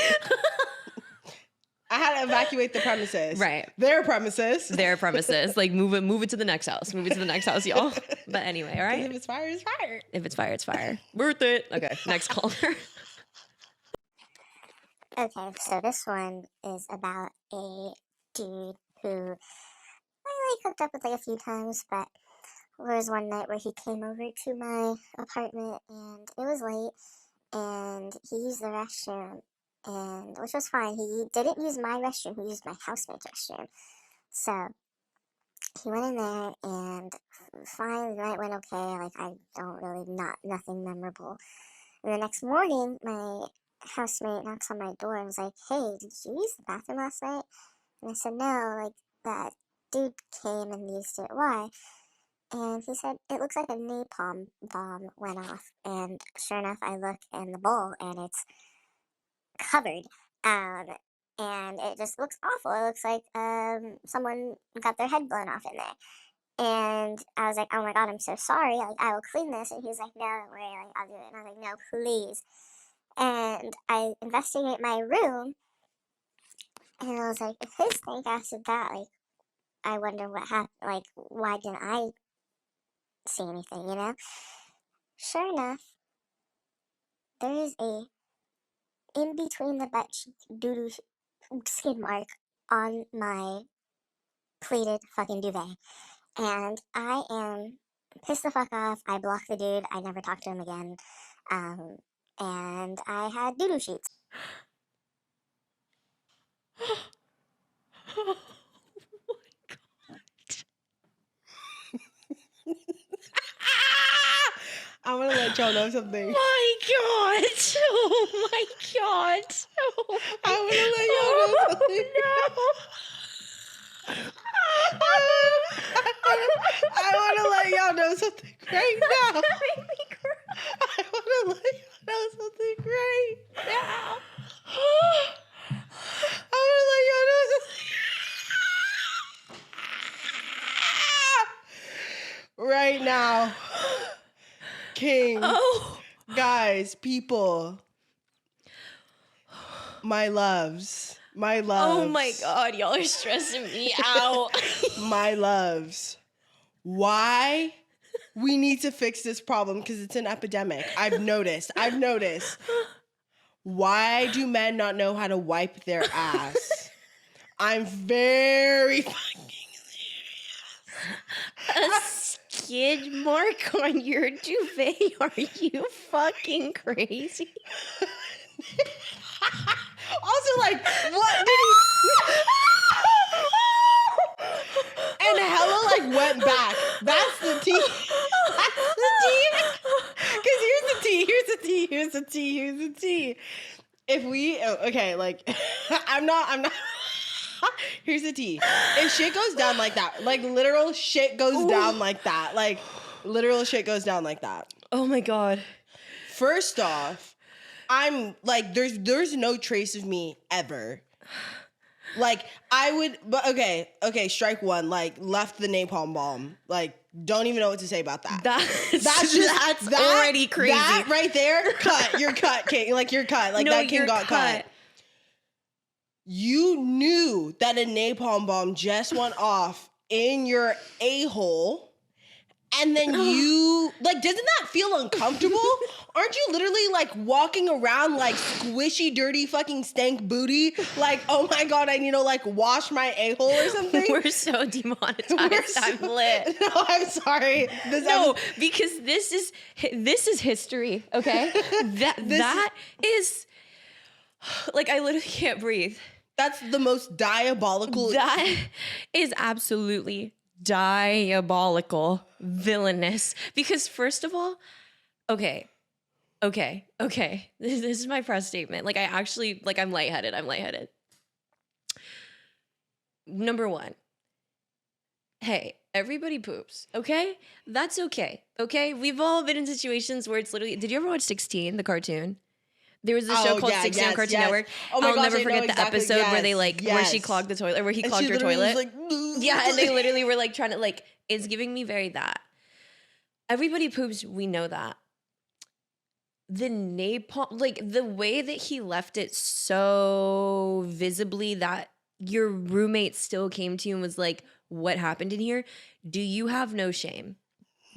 I had to evacuate the premises. Right. Their premises. Their premises. Like move it to the next house. Move it to the next house, y'all. But anyway, all right. If it's fire, it's fire. If it's fire, it's fire. Worth it. Okay, next caller. Okay, so this one is about a dude who I hooked up with a few times, but there was one night where he came over to my apartment and it was late and he used the restroom, and which was fine. He didn't use my restroom, he used my housemate's restroom. So he went in there and fine, the night went okay. Like I don't really nothing memorable. And the next morning my housemate knocks on my door and was like, "Hey, did you use the bathroom last night?" And I said, "No, like that dude came and used it. Why?" And he said, "It looks like a napalm bomb went off." And sure enough, I look in the bowl and it's covered. And it just looks awful. It looks like someone got their head blown off in there. And I was like, "Oh my god, I'm so sorry. Like, I will clean this." And he was like, "No, don't worry. Like, I'll do it." And I was like, "No, please." And I investigate my room, and I was like, if his stank ass did that, like, I wonder what happened. Like, why didn't I see anything, you know? Sure enough, there is a in between the butt cheek doo-doo skid mark on my pleated fucking duvet. And I am pissed the fuck off. I blocked the dude. I never talked to him again. And I had doo-doo sheets. Oh my god. I'm gonna let y'all know something. My god. Oh my god. Oh, I'm gonna let y'all know something. I want to let y'all know something right now. I want to let y'all know something right now. I want to let y'all know something right now. King. Oh. Guys, people. My loves. My loves. Oh my god, y'all are stressing me out. My loves. Why we need to fix this problem, because it's an epidemic. I've noticed. Why do men not know how to wipe their ass? I'm very fucking A skid mark on your duvet? Are you fucking crazy? Also, like, what did he... And Hella, like, went back. That's the tea. That's the tea. Because here's the tea. If we... Okay, like, I'm not... Here's the tea. If shit goes down like that, like, literal shit goes down like that. Like, literal shit goes down like that. Oh my god. First off, I'm like, there's no trace of me ever. Like, I would, but okay, strike one. Like, left the napalm bomb. Like, don't even know what to say about that. That's already crazy. That right there, cut. You're cut, King. Like, you're cut. Like, No, that King you're got cut. You knew that a napalm bomb just went off in your a-hole. And then you, like, doesn't that feel uncomfortable? Aren't you literally, like, walking around, like, squishy, dirty, fucking stank booty? Like, oh my god, I need to, like, wash my a-hole or something? We're so demonetized. I'm lit. No, I'm sorry. Because this is history, okay? That is, like, I literally can't breathe. That's the most diabolical. That is absolutely diabolical, villainous. Because first of all, okay. This is my press statement. Like I actually, like I'm lightheaded. Number one, hey, everybody poops, okay? That's okay, okay? We've all been in situations where it's literally, did you ever watch 16, the cartoon? There was this show called 16 on Cartoon Network. Oh my I'll gosh, never I know forget the exactly, episode where they like, where she yes. clogged the toilet, or where he And clogged she her literally toilet. was like, Yeah, and they literally were like trying to like, it's giving me very that. Everybody poops, we know that. The napalm, like the way that he left it so visibly that your roommate still came to you and was like, what happened in here? Do you have no shame?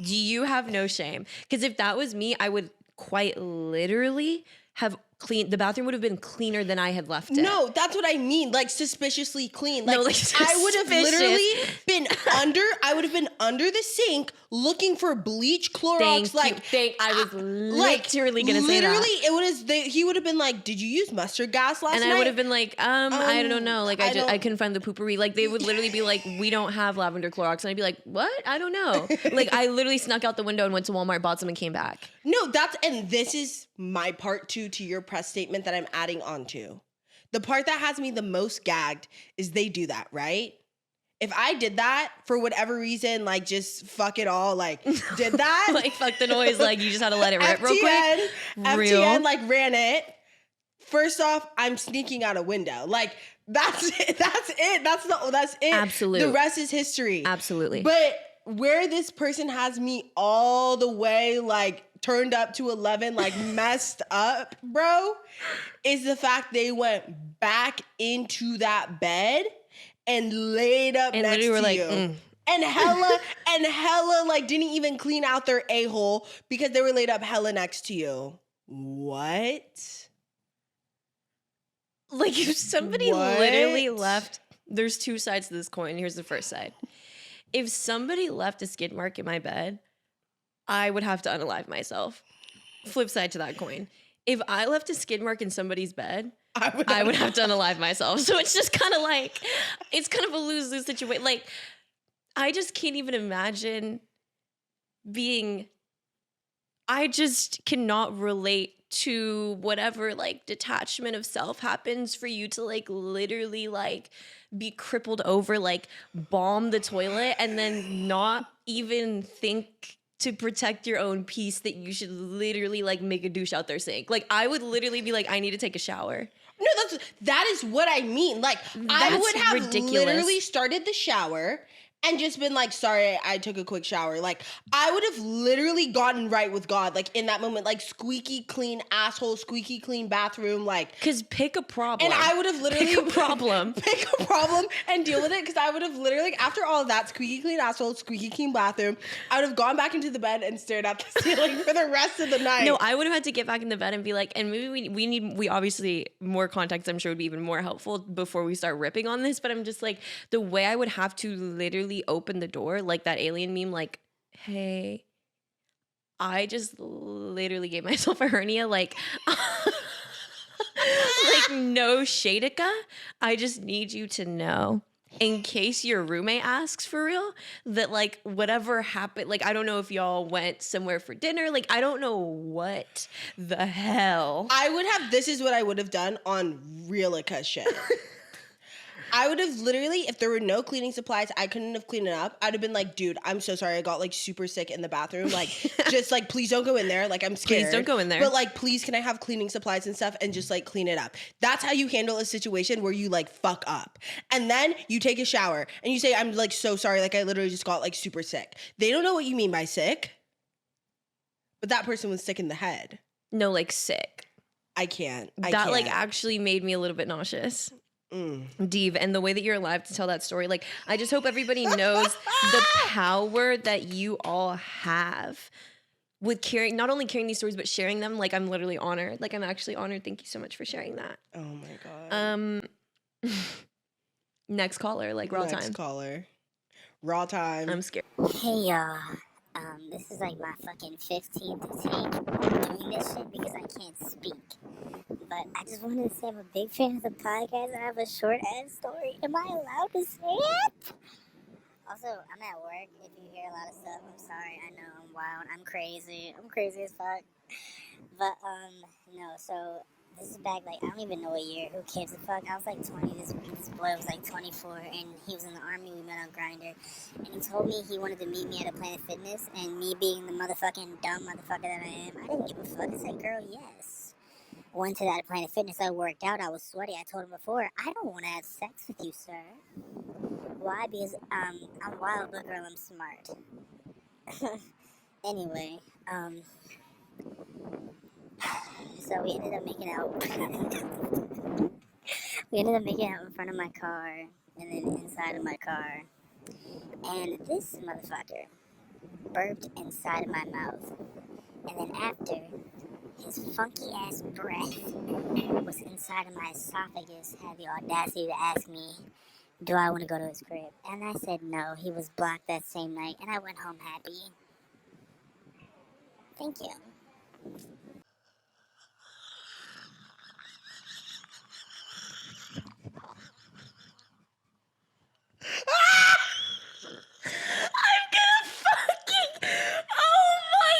Do you have no shame? Because if that was me, I would quite literally have cleaned, the bathroom would have been cleaner than I had left it. No, that's what I mean. Like suspiciously clean. Like, No, like, I would have suspicious. literally been I would have been under the sink looking for bleach, Clorox. I was literally gonna say that. Literally, it would have. He would have been like, "Did you use mustard gas last night?" And I would have been like, I don't know. Like I couldn't find the poopery. Like they would literally be like, we don't have lavender Clorox. And I'd be like, what? I don't know. Like I literally snuck out the window and went to Walmart, bought some and came back. No, and this is my part two to your press statement that I'm adding on to. The part that has me the most gagged is they do that, right? If I did that for whatever reason, like just fuck it all, like did that. Like fuck the noise, like you just had to let it rip real quick. FTN like ran it. First off, I'm sneaking out a window. Like that's it. That's it. Absolutely. The rest is history. Absolutely. But where this person has me all the way like turned up to 11, like messed up, bro, is the fact they went back into that bed and laid up and next to like, you. And hella like didn't even clean out their a-hole because they were laid up hella next to you. What? Like if somebody literally left, there's two sides to this coin. Here's the first side. If somebody left a skid mark in my bed, I would have to unalive myself. Flip side to that coin. If I left a skid mark in somebody's bed, I would have to unalive myself. So it's just kind of like, it's kind of a lose-lose situation. Like, I just can't even imagine I just cannot relate to whatever like detachment of self happens for you to like literally like be crippled over, like bomb the toilet and then not even think to protect your own peace that you should literally like make a douche out their sink. Like I would literally be like, I need to take a shower. No, that is what I mean. Like I would have literally started the shower and just been like, sorry, I took a quick shower. Like, I would have literally gotten right with God, like, in that moment. Like, squeaky clean asshole, squeaky clean bathroom, like... Because pick a problem. And I would have literally... Pick a problem. Pick a problem and deal with it, because I would have literally, like, after all of that, squeaky clean asshole, squeaky clean bathroom, I would have gone back into the bed and stared at the ceiling for the rest of the night. No, I would have had to get back in the bed and be like, and maybe we obviously, more context I'm sure would be even more helpful before we start ripping on this, but I'm just like, the way I would have to literally open the door, like that alien meme, like, hey, I just literally gave myself a hernia, like, like no shadika. I just need you to know, in case your roommate asks for real, that like whatever happened, like I don't know if y'all went somewhere for dinner, like I don't know what the hell. This is what I would have done on Realica shit. I would have literally, if there were no cleaning supplies, I couldn't have cleaned it up. I'd have been like, dude, I'm so sorry. I got like super sick in the bathroom. Like, just like, please don't go in there. Like, I'm scared. Please don't go in there. But like, please, can I have cleaning supplies and stuff and just like clean it up? That's how you handle a situation where you like fuck up. And then you take a shower and you say, I'm like so sorry. Like, I literally just got like super sick. They don't know what you mean by sick. But that person was sick in the head. No, like sick. I can't. That like actually made me a little bit nauseous. Deeve, and the way that you're alive to tell that story, like I just hope everybody knows the power that you all have with not only carrying these stories but sharing them. Like I'm literally honored. Like I'm actually honored. Thank you so much for sharing that. Oh my god. Next caller, like raw time. Next caller, raw time. I'm scared. Hey y'all, this is like my fucking 15th take doing this shit because I can't speak. But I just wanted to say I'm a big fan of the podcast. I have a short ass story. Am I allowed to say it? Also, I'm at work. If you hear a lot of stuff, I'm sorry. I know I'm wild. I'm crazy. I'm crazy as fuck. But no. So this is back like I don't even know what year. Who gives a fuck? I was like 20. This boy was like 24, and he was in the army. We met on Grindr, and he told me he wanted to meet me at a Planet Fitness. And me being the motherfucking dumb motherfucker that I am, I didn't give a fuck. I said, "Girl, yes." Went to that Planet Fitness. I worked out. I was sweaty. I told him before, I don't want to have sex with you, sir. Why? Because I'm wild, but girl, I'm smart. Anyway, so we ended up making out. We ended up making out in front of my car, and then inside of my car. And this motherfucker burped inside of my mouth. And then after, his funky ass breath was inside of my esophagus, had the audacity to ask me, do I want to go to his crib? And I said no. He was blocked that same night, and I went home happy. Thank you. I'm gonna fucking. Oh my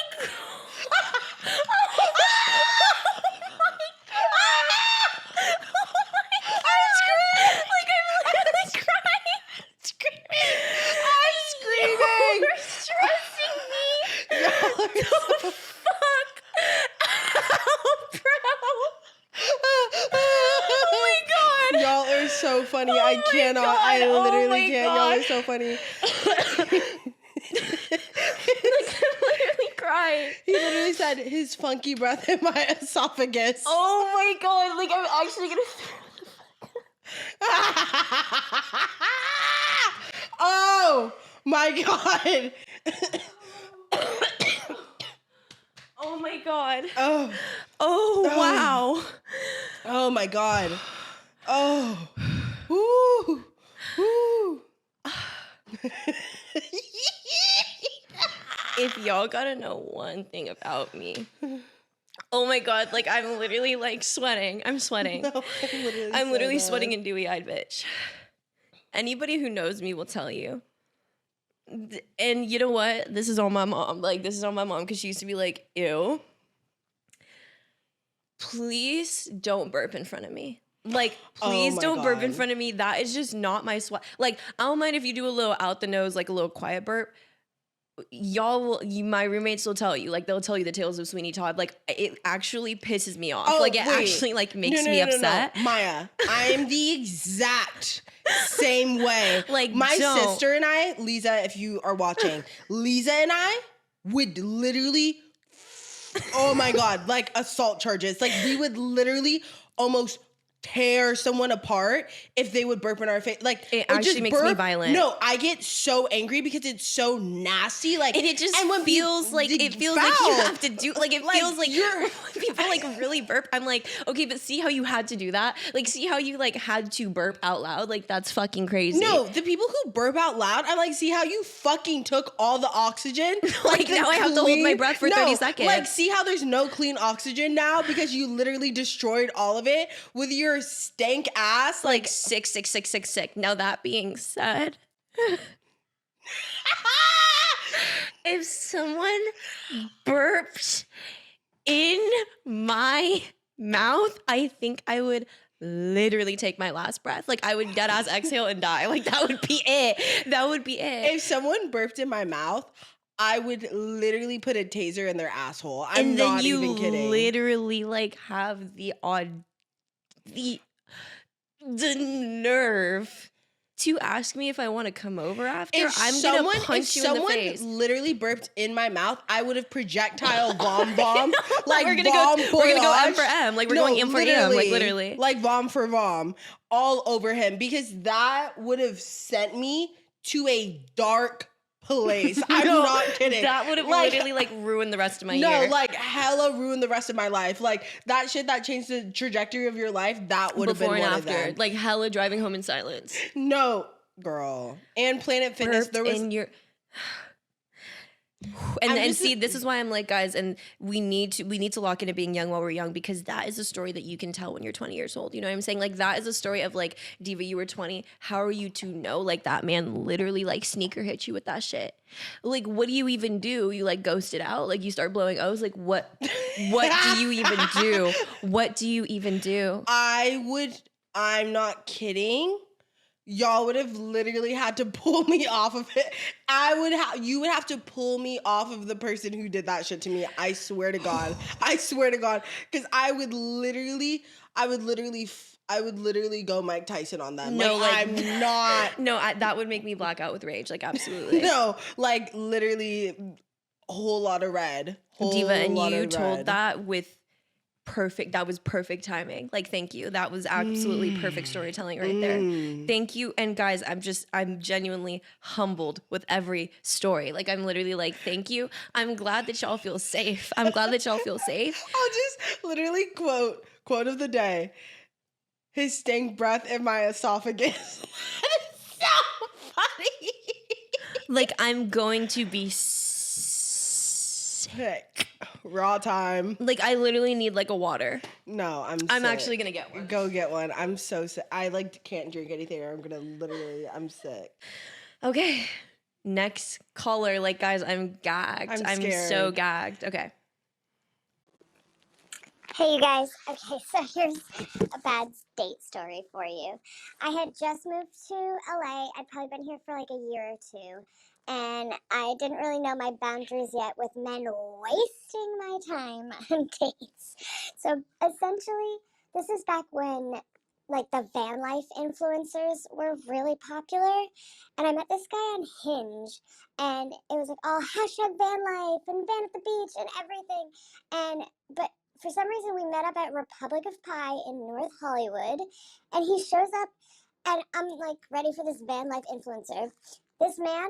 god. Y'all are so funny. I cannot. God. I Oh literally my can't. God. Y'all are so funny. I'm literally crying. He literally said his funky breath in my esophagus. Oh my god, like I'm actually gonna Oh my god. Oh my god. Oh. Oh wow. Oh my god. Oh. Woo. Woo. If y'all gotta know one thing about me. Oh my god, like I'm literally like sweating. I'm sweating. No, I'm literally sweating a dewy-eyed bitch. Anybody who knows me will tell you. And you know what? This is on my mom. Like, this is on my mom because she used to be like, ew. Please don't burp in front of me. Like, please don't burp in front of me. That is just not my swag. Like, I don't mind if you do a little out the nose, like a little quiet burp. My roommates will tell you, like they'll tell you the tales of Sweeney Todd. Like it actually pisses me off. Like it actually like makes me upset. No. Maya, I am the exact same way. Like my sister and I, Lisa, if you are watching, Lisa and I would literally, oh my god, like assault charges. Like we would literally almost tear someone apart if they would burp in our face. Like it actually makes me violent. No, I get so angry because it's so nasty. Like and it just feels like you have to do like it feels like you're people like really burp. I'm like, okay, but see how you had to do that? Like see how you like had to burp out loud? Like that's fucking crazy. No, the people who burp out loud, I'm like, see how you fucking took all the oxygen? Like now I have to hold my breath for 30 seconds. Like see how there's no clean oxygen now because you literally destroyed all of it with your stank ass. Like sick. Now that being said, if someone burped in my mouth, I think I would literally take my last breath. Like I would dead ass exhale and die. Like that would be it. That would be it. If someone burped in my mouth, I would literally put a taser in their asshole. I'm not even kidding. And then you literally like have the nerve to ask me if I want to come over after. I'm gonna punch you in the face. If someone literally burped in my mouth, I would have projectile bomb. Like we're gonna go M for M. Like we're going M for M. Like literally. Like bomb for bomb all over him because that would have sent me to a dark place. I'm not kidding. That would have literally like ruined the rest of my year. No, like hella ruined the rest of my life. Like that shit that changed the trajectory of your life, that would have been one of them. Like hella driving home in silence. No, girl. And Planet Fitness, there was... And see, this is why I'm like, guys, and we need to lock into being young while we're young, because that is a story that you can tell when you're 20 years old. You know what I'm saying? Like, that is a story of like, Diva, you were 20. How are you to know like that man literally like sneaker hit you with that shit? Like, what do you even do? You like ghost it out? Like, you start blowing O's? Like, what do you even do? What do you even do? I'm not kidding. Y'all would have literally had to pull me off of it. You would have to pull me off of the person who did that shit to me. I swear to God. Because I would literally go Mike Tyson on them. No, like I'm not. No, that would make me black out with rage. Like, absolutely. No, like literally a whole lot of red. Diva, and you told that with that was perfect timing. Like, thank you. That was absolutely perfect storytelling right there. Thank you. And guys, I'm genuinely humbled with every story. Like, I'm literally like, thank you. I'm glad that y'all feel safe. I'll just literally quote of the day. His stank breath in my esophagus. That is so funny. Like, I'm going to be sick. Raw time. Like, I literally need like a water. No, I'm sick. Actually gonna get one. Go get one. I'm so sick. I like can't drink anything or I'm sick. Okay. Next caller. Like, guys, I'm gagged. I'm so gagged. Okay. Hey, you guys. Okay, so here's a bad date story for you. I had just moved to LA. I'd probably been here for like a year or two. And I didn't really know my boundaries yet with men wasting my time on dates. So essentially, this is back when like the van life influencers were really popular. And I met this guy on Hinge. And it was like all hashtag van life and van at the beach and everything. But for some reason, we met up at Republic of Pie in North Hollywood. And he shows up and I'm like ready for this van life influencer. This man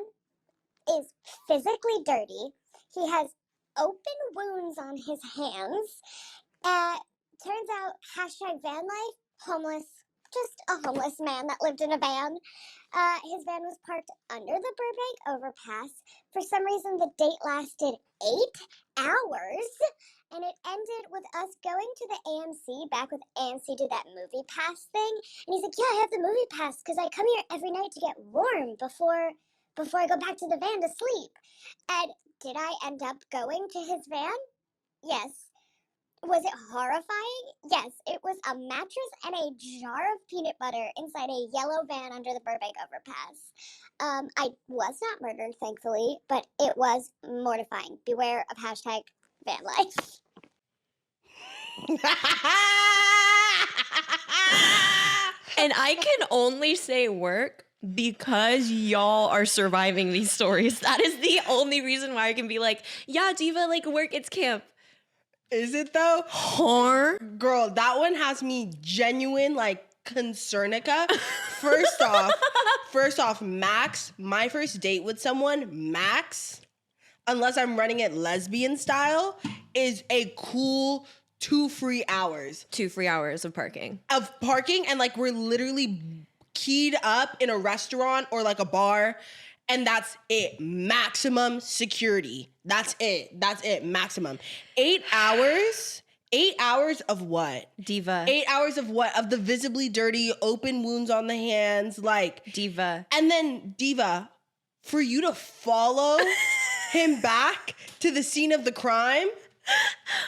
is physically dirty. He has open wounds on his hands. Turns out, hashtag van life, homeless, just a homeless man that lived in a van. His van was parked under the Burbank overpass. For some reason, the date lasted 8 hours, and it ended with us going to the AMC, back when AMC did that movie pass thing. And he's like, yeah, I have the movie pass because I come here every night to get warm before I go back to the van to sleep. And did I end up going to his van? Yes. Was it horrifying? Yes. It was a mattress and a jar of peanut butter inside a yellow van under the Burbank overpass. I was not murdered, thankfully, but it was mortifying. Beware of hashtag van life. And I can only say work because y'all are surviving these stories. That is the only reason why I can be like, yeah, Diva, like, work, it's camp. Is it though? Whore. Girl, that one has me genuine, like, concernica. First off, Max, my first date with someone, Max, unless I'm running it lesbian style, is a cool 2 free hours. 2 free hours of parking. And, like, we're literally keyed up in a restaurant or, like, a bar, and that's it. Maximum security. That's it. Maximum. 8 hours? 8 hours of what? Diva. 8 hours of what? Of the visibly dirty, open wounds on the hands, like. Diva. And then, Diva, for you to follow him back to the scene of the crime?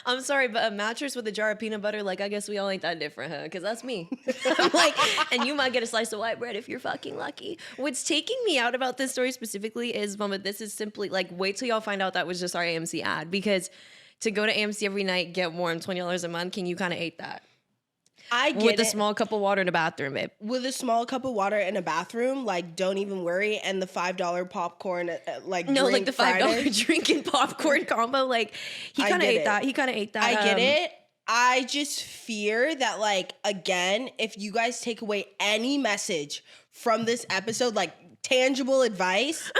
I'm sorry, but a mattress with a jar of peanut butter, like, I guess we all ain't that different, huh? Because that's me. I'm like, and you might get a slice of white bread if you're fucking lucky. What's taking me out about this story specifically is, Mama, this is simply, like, wait till y'all find out that was just our AMC ad. Because to go to AMC every night, get warm, $20 a month, can you kind of ate that? I get with a small cup of water in a bathroom, babe. With a small cup of water in a bathroom, like, don't even worry. And the $5 popcorn, like, no, drink like the $5 drinking popcorn combo. Like, he kind of ate that. He kind of ate that. I get it. I just fear that, like, again, if you guys take away any message from this episode, like tangible advice,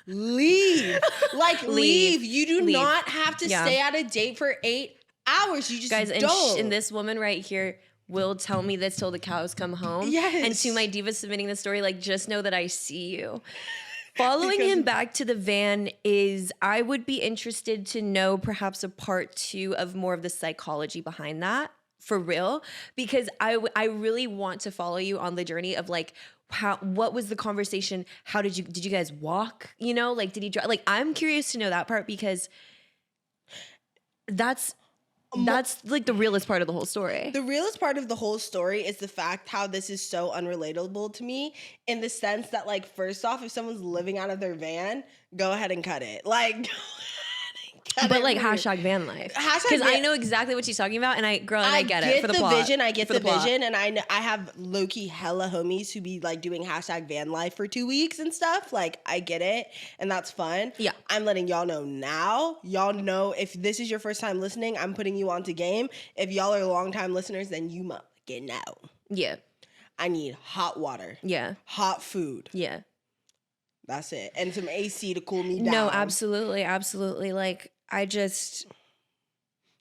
leave. Like, leave. You do not have to stay at a date for 8 hours. You just guys, don't. And this woman right here will tell me this till the cows come home. Yes. And to my diva submitting the story, like, just know that I see you. Following him back to the van I would be interested to know perhaps a part 2 of more of the psychology behind that, for real, because I really want to follow you on the journey of like, what was the conversation? How did you guys walk? You know, like, did he drive? Like, I'm curious to know that part, because that's like the realest part of the whole story. The realest part of the whole story is the fact how this is so unrelatable to me, in the sense that, like, first off, if someone's living out of their van, go ahead and cut it. Like, but like hashtag van life, because I know exactly what she's talking about, and I get it for the plot. I get the vision, and I have low-key hella homies who be like doing hashtag van life for 2 weeks and stuff. Like, I get it, and that's fun. Yeah, I'm letting y'all know now. Y'all know, if this is your first time listening, I'm putting you onto game. If y'all are long-time listeners, then you must get know. Yeah, I need hot water. Yeah, hot food. Yeah, that's it, and some AC to cool me down. No, absolutely. Like, I just,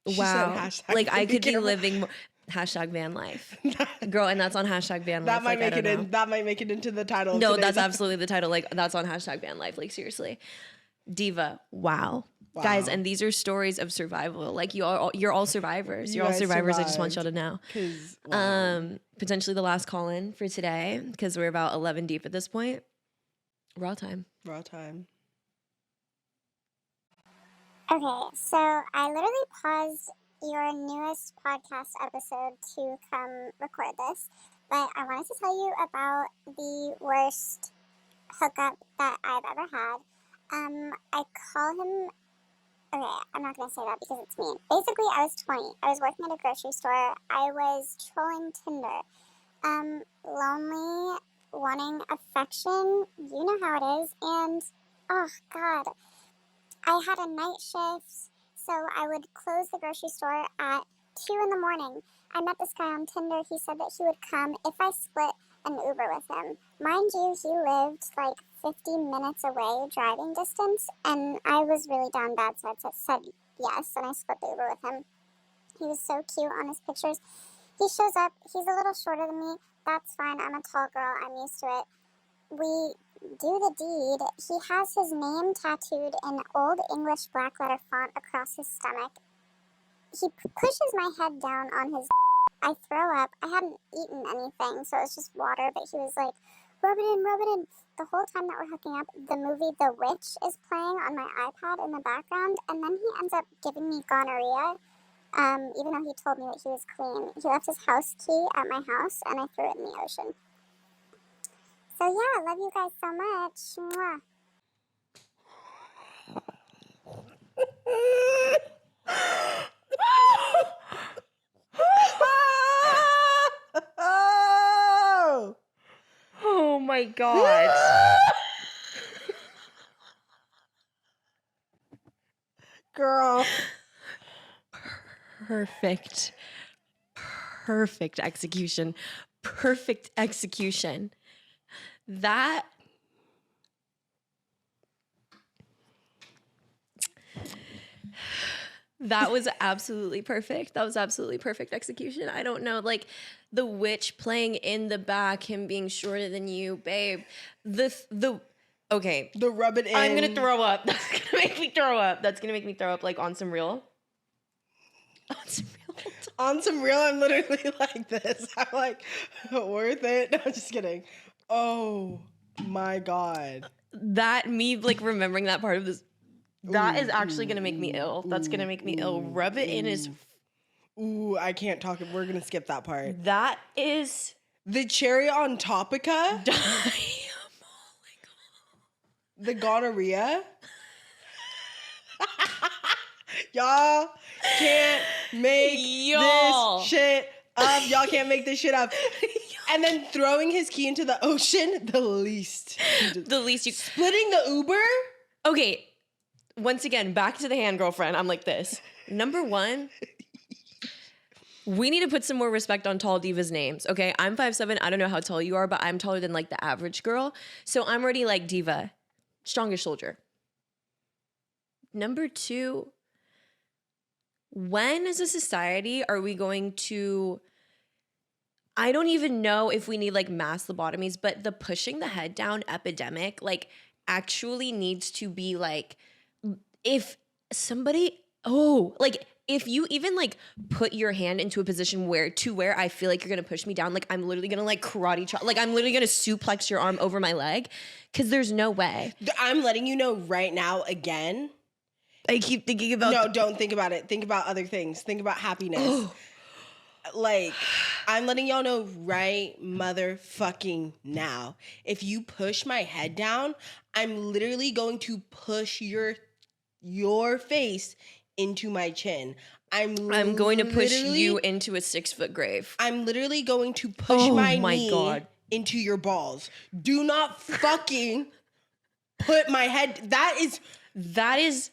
wow. Like, I could be living hashtag van life, girl, and that's on hashtag van life. That might make it in. That might make it into the title. No, that's absolutely the title. Like, that's on hashtag van life. Like, seriously, diva. Wow. Guys, and these are stories of survival. Like, you're all survivors. You're all survivors. Survived. I just want y'all to know. Wow. Potentially the last call in for today, because we're about 11 deep at this point. Raw time. Okay, so I literally paused your newest podcast episode to come record this, but I wanted to tell you about the worst hookup that I've ever had. I call him, okay, I'm not going to say that because it's mean. Basically, I was 20. I was working at a grocery store. I was trolling Tinder. Lonely, wanting affection, you know how it is, and, oh, God. I had a night shift, so I would close the grocery store at 2 in the morning. I met this guy on Tinder. He said that he would come if I split an Uber with him. Mind you, he lived like 50 minutes away driving distance, and I was really down bad, so I said yes, and I split the Uber with him. He was so cute on his pictures. He shows up. He's a little shorter than me. That's fine. I'm a tall girl. I'm used to it. We do the deed. He has his name tattooed in Old English black letter font across his stomach. He pushes my head down on his I throw up. I hadn't eaten anything, so it was just water, but he was like, rub it in. The whole time that we're hooking up, the movie The Witch is playing on my iPad in the background, and then he ends up giving me gonorrhea, even though he told me that he was clean. He left his house key at my house, and I threw it in the ocean. So yeah, love you guys so much. Mwah. Oh my God. Girl. Perfect execution. Perfect execution. That was absolutely perfect. That was absolutely perfect execution. I don't know, like the witch playing in the back, him being shorter than you, babe. Okay. The rub it in. I'm gonna throw up. That's gonna make me throw up. That's gonna make me throw up, like on some real. On some real, I'm literally like this. I'm like, worth it. No, I'm just kidding. Oh my God. That me like remembering that part of this. That is actually going to make me ill. That's going to make me ill. Rub it in his... Ooh, I can't talk. We're going to skip that part. That is... The cherry on topica? The gonorrhea? Y'all can't make this shit up. Y'all can't make this shit up. And then throwing his key into the ocean, the least you... Splitting the Uber? Okay. Once again, back to the hand girlfriend. I'm like this. Number one, we need to put some more respect on tall divas' names. Okay, I'm 5'7". I don't know how tall you are, but I'm taller than like the average girl. So I'm already like diva, strongest soldier. Number two, when as a society are we going to... I don't even know if we need like mass lobotomies, but the pushing the head down epidemic, like actually needs to be like, if somebody, if you even like put your hand into a position where I feel like you're gonna push me down, like I'm literally gonna like karate chop, like I'm literally gonna suplex your arm over my leg, because there's no way. I'm letting you know right now again. I keep thinking about. No, don't think about it. Think about other things. Think about happiness. Like, I'm letting y'all know right motherfucking now. If you push my head down, I'm literally going to push your face into my chin. I'm going to push you into a 6-foot grave. I'm literally going to push my knee into your balls. Do not fucking put my head. That is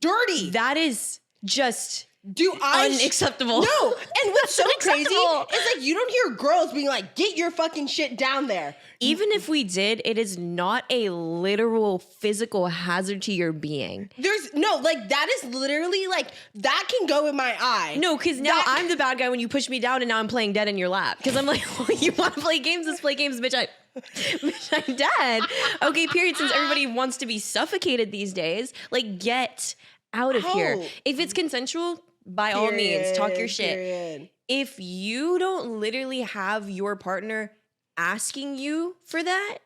dirty. That is just No. unacceptable. And what's so crazy is like you don't hear girls being like, get your fucking shit down there. Even if we did, it is not a literal physical hazard to your being. There's no, like, that is literally like, that can go in my eye. No, because now I'm the bad guy when you push me down and now I'm playing dead in your lap. Because I'm like, well, you want to play games? Let's play games, bitch. I'm dead. Okay, period. Since everybody wants to be suffocated these days, like, get out of here. If it's consensual, by all means, talk your shit. Period. If you don't literally have your partner asking you for that,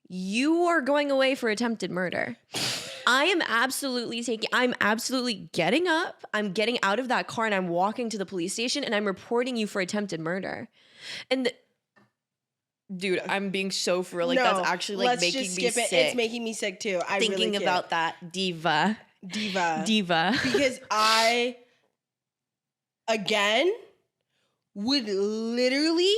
you are going away for attempted murder. I'm absolutely getting up, I'm getting out of that car, and I'm walking to the police station, and I'm reporting you for attempted murder. And dude, I'm being so for real. Like, that's actually like making me sick. It's making me sick too. I thinking really about that diva. Because I, again, would literally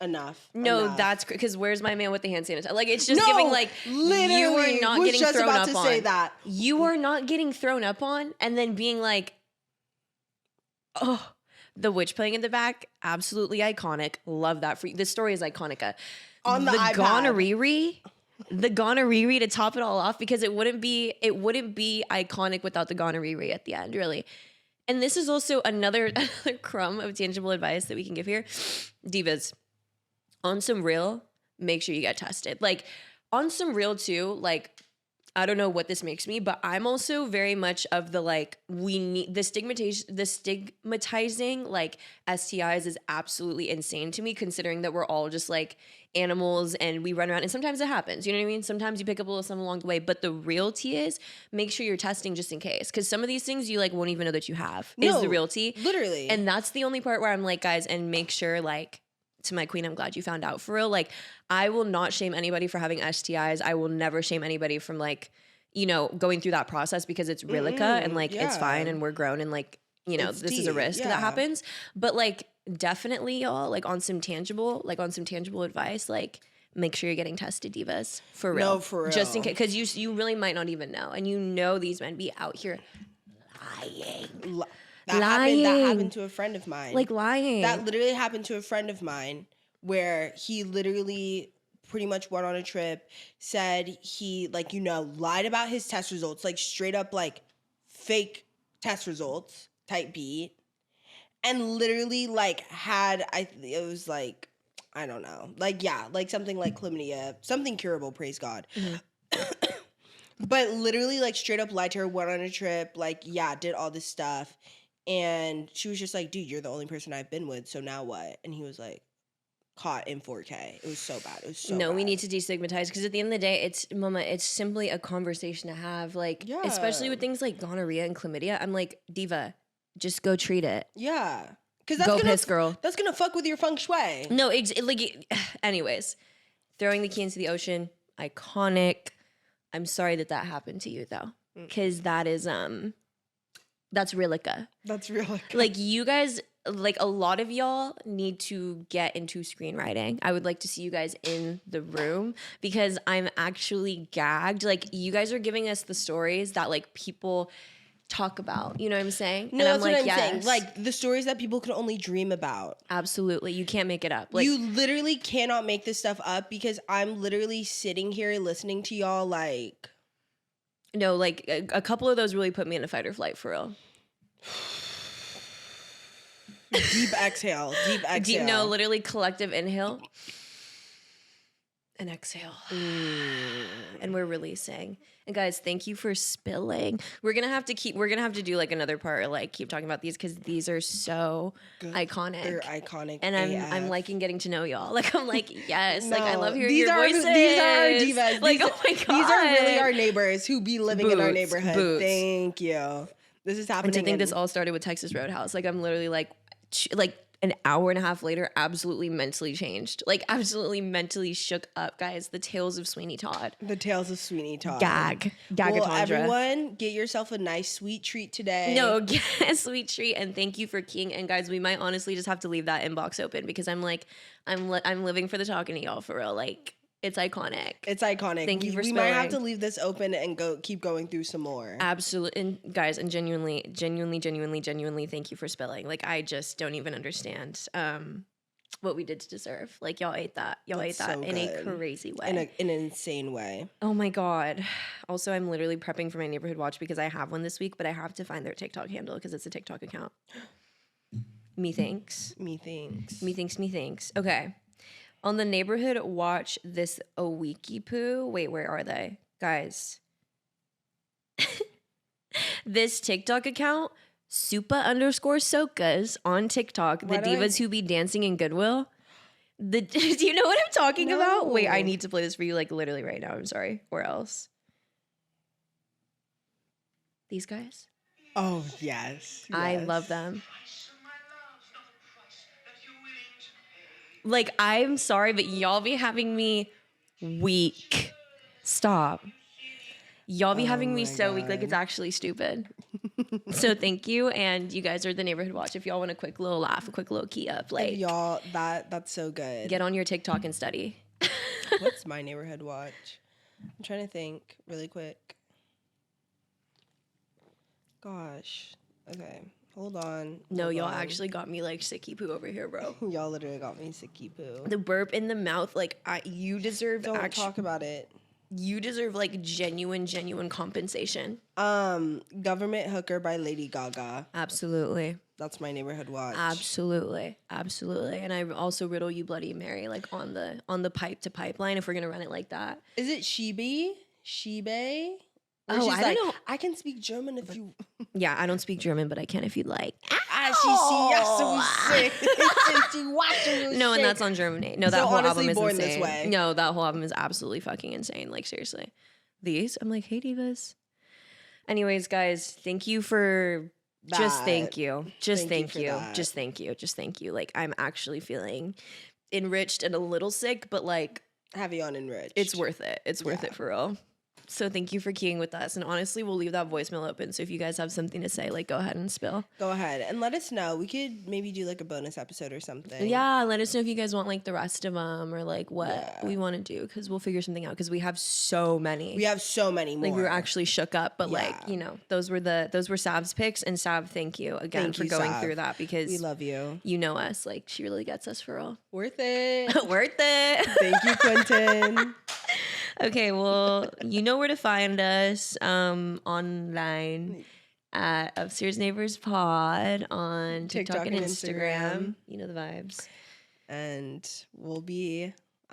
enough. That's because where's my man with the hand sanitizer? Like, it's just giving like literally, you are not getting thrown up on. Say that. You are not getting thrown up on, and then being like, oh, the witch playing in the back, absolutely iconic. Love that for you. This story is iconic. On the iPad. The gonorrhea to top it all off, because it wouldn't be iconic without the gonorrhea at the end, really. And this is also another crumb of tangible advice that we can give here. Divas, on some real, make sure you get tested. Like, on some real too, like, I don't know what this makes me, but I'm also very much of the like, we need the stigmatizing like STIs is absolutely insane to me, considering that we're all just like animals and we run around, and sometimes it happens, you know what I mean? Sometimes you pick up a little something along the way, but the realty is make sure you're testing just in case, because some of these things you like won't even know that you have is the realty. Literally. And that's the only part where I'm like, guys, and make sure, like, to my queen, I'm glad you found out, for real. Like, I will not shame anybody for having STIs. I will never shame anybody from like, you know, going through that process, because it's Rilica and like, it's fine and we're grown and like, you know, this is a risk that happens. But like, definitely y'all, like on some tangible advice, like make sure you're getting tested, divas, for real. No, for real. Just in case, because you really might not even know. And you know these men be out here lying. That happened to a friend of mine. Like, lying. That literally happened to a friend of mine, where he literally pretty much went on a trip, said he, like, you know, lied about his test results, like straight up like fake test results type beat, and literally like had, it was like, I don't know, like, yeah, like something like chlamydia, something curable, praise God. Mm-hmm. But literally like straight up lied to her, went on a trip, like, yeah, did all this stuff. And she was just like, dude, you're the only person I've been with, so now what? And he was like, caught in 4K. It was so bad. It was so bad. We need to destigmatize, because at the end of the day, it's simply a conversation to have. Like, especially with things like gonorrhea and chlamydia, I'm like, diva, just go treat it. Yeah. Because that's piss, girl. That's gonna fuck with your feng shui. No, anyways, throwing the key into the ocean, iconic. I'm sorry that happened to you, though, because that is that's Rilica. That's Rilica. Like, you guys, like, a lot of y'all need to get into screenwriting. I would like to see you guys in the room, because I'm actually gagged. Like, you guys are giving us the stories that like people talk about. You know what I'm saying? No, that's what I'm saying. Like, the stories that people can only dream about. Absolutely. You can't make it up. Like, you literally cannot make this stuff up, because I'm literally sitting here listening to y'all like... No, like, a couple of those really put me in a fight or flight, for real. Deep exhale. No, literally collective inhale. and exhale. And we're releasing. And guys, thank you for spilling. We're gonna have to do like another part, like keep talking about these because these are so iconic. They're iconic. And I'm liking getting to know y'all. Like I'm like, yes, like I love hearing these your voices. These are our divas. Like, oh my God. These are really our neighbors who be living in our neighborhood. Boots. Thank you. This is happening. And to think this all started with Texas Roadhouse. Like I'm literally like an hour and a half later, absolutely mentally changed. Like absolutely mentally shook up, guys. The tales of Sweeney Todd. The tales of Sweeney Todd. Gag. Well, everyone, get yourself a nice sweet treat today. No, get a sweet treat, and thank you for keying. And guys, we might honestly just have to leave that inbox open because I'm living for the talking to y'all for real. Like it's iconic. It's iconic. Thank you for We might have to leave this open and keep going through some more. Absolutely. And guys, and genuinely, thank you for spilling. Like, I just don't even understand what we did to deserve. Like, y'all ate that. Ate that so in a crazy way. In an insane way. Oh my God. Also, I'm literally prepping for my neighborhood watch because I have one this week, but I have to find their TikTok handle because it's a TikTok account. Methinks. Okay. On the neighborhood watch this a weeky poo. Wait, where are they? Guys. This TikTok account, Supa_Sokas on TikTok. The divas who be dancing in Goodwill. Do you know what I'm talking about? Wait, I need to play this for you like literally right now. I'm sorry. Or else. These guys? Oh, yes. I love them. Like, I'm sorry, but y'all be having me weak. Stop. Y'all be having me so weak, like it's actually stupid. So thank you, and you guys are the neighborhood watch. If y'all want a quick little laugh, a quick little key up, like y'all, that's so good. Get on your TikTok and study. What's my neighborhood watch? I'm trying to think really quick. Gosh. Okay. Hold on. No, y'all actually got me like sicky poo over here, bro. Y'all literally got me sicky poo. The burp in the mouth, like you deserve. Don't talk about it. You deserve like genuine compensation. Government Hooker by Lady Gaga. Absolutely. That's my neighborhood watch. Absolutely. And I also riddle you Bloody Mary like on the pipe to pipeline if we're gonna run it like that. Is it Shibe? Oh, I don't know. I can speak German if you. Yeah, I don't speak German, but I can if you'd like. No, and that's on Germany. No, that whole album is insane. This way. No, that whole album is absolutely fucking insane. Like seriously, I'm like, hey divas. Anyways, guys, thank you for just thank you. Thank you. Like I'm actually feeling enriched and a little sick, but like heavy on enriched. It's worth it. It's worth it for real. So thank you for keying with us. And honestly, we'll leave that voicemail open. So if you guys have something to say, like go ahead and spill. Go ahead and let us know. We could maybe do like a bonus episode or something. Yeah, let us know if you guys want like the rest of them or like what we want to do because we'll figure something out because we have so many. We have so many more. Like we were actually shook up, but like, you know, those were Sav's picks. And Sav, thank you again for going through that because we love you. You know us. Like she really gets us for real. Worth it. Worth it. Thank you, Quentin. Okay, well, you know where to find us online at Upstairs Neighbors Pod on TikTok and Instagram. You know the vibes. And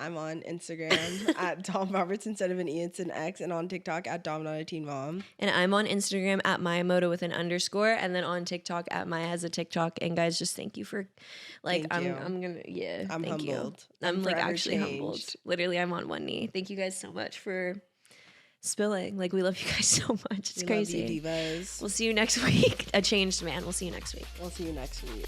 I'm on Instagram at Domrobxrts instead of an E, it's an X, and on TikTok at Dom.a-teen-mom. And I'm on Instagram at Mayamoto with an underscore, and then on TikTok at Maya has a TikTok. And guys, just thank you for, like, I'm humbled. I'm like actually humbled. Literally, I'm on one knee. Thank you guys so much for spilling. Like, we love you guys so much. It's crazy. Love you, divas. We'll see you next week. A changed man. We'll see you next week. We'll see you next week.